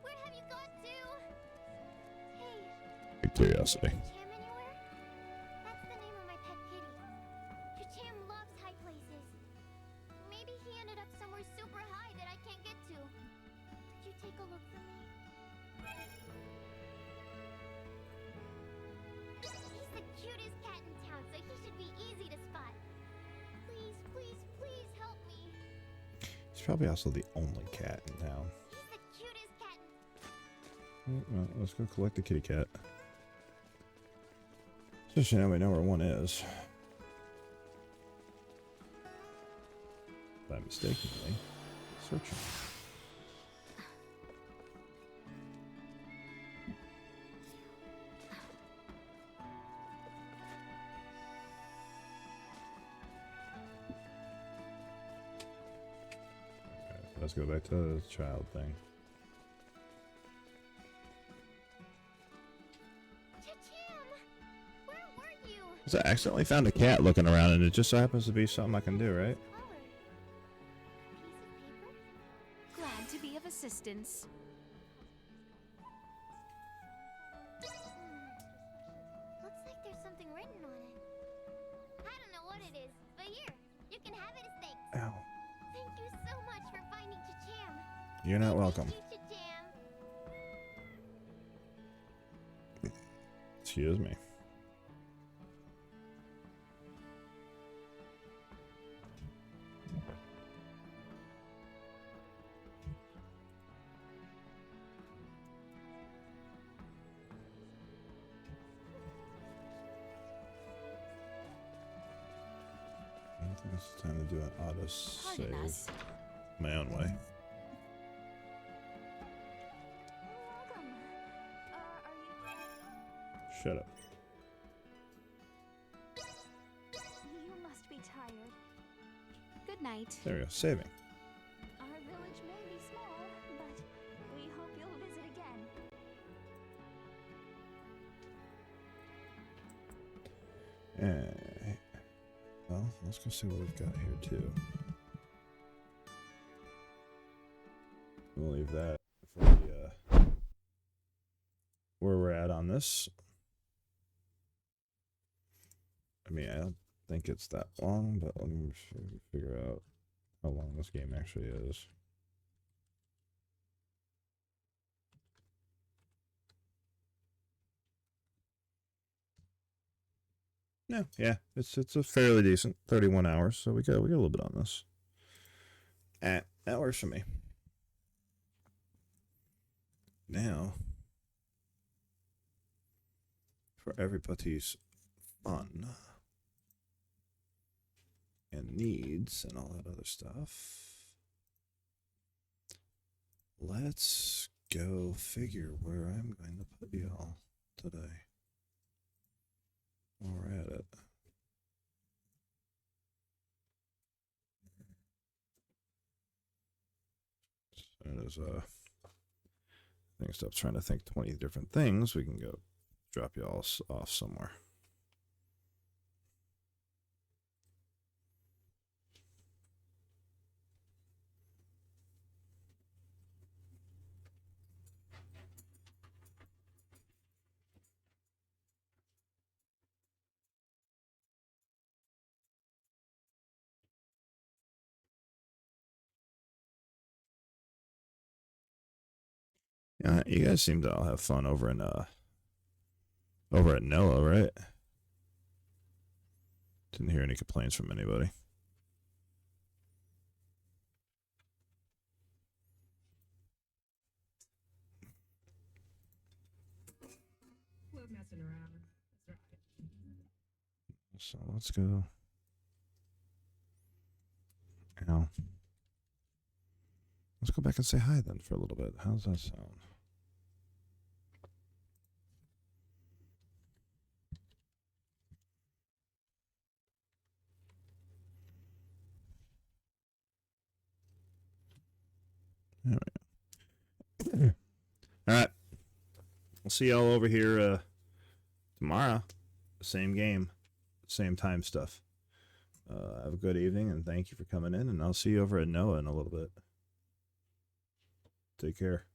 Where have you gone to? Hey. Curiosity. Cham anywhere? That's the name of my pet kitty. Cham loves high places. Maybe he ended up somewhere super high that I can't get to. Could you take a look for me? He's the cutest cat in town, so he should be easy to spot. Please, please, please help me. He's probably also the only cat in town. He's the cutest cat. Well, let's go collect the kitty cat. Especially now we know where one is. By mistakenly searching. Alright, let's go back to the child thing. So I accidentally found a cat looking around, and it just so happens to be something I can do, right? Glad to be of assistance. something written on it. I don't know what it is, but here, you can have it as thanks. Ow. Thank you so much for finding Chicham. You're not welcome. Thank you, Chicham. Excuse me. I think it's time to do an auto save my own way. Welcome. Are you... Shut up. You must be tired. Good night. There we go. Saving. Our village may be small, but we hope you'll visit again. Well, let's go see what we've got here too. We'll leave that for the where we're at on this. I mean, I don't think it's that long, but let me figure out how long this game actually is. No, yeah, it's a fairly decent 31 hours, so we got a little bit on this. That works for me. Now, for everybody's fun and needs and all that other stuff, let's go figure where I'm going to put y'all today. While we're at it. As thing stops trying to think 20 different things, we can go drop you all off somewhere. You guys seem to all have fun over in over at Noah, right? Didn't hear any complaints from anybody. We're messing around. That's right. So let's go. Ow. Let's go back and say hi then for a little bit. How's that sound? There we go. All right. We'll see y'all over here tomorrow. Same game, same time stuff. Have a good evening and thank you for coming in. And I'll see you over at Noah in a little bit. Take care.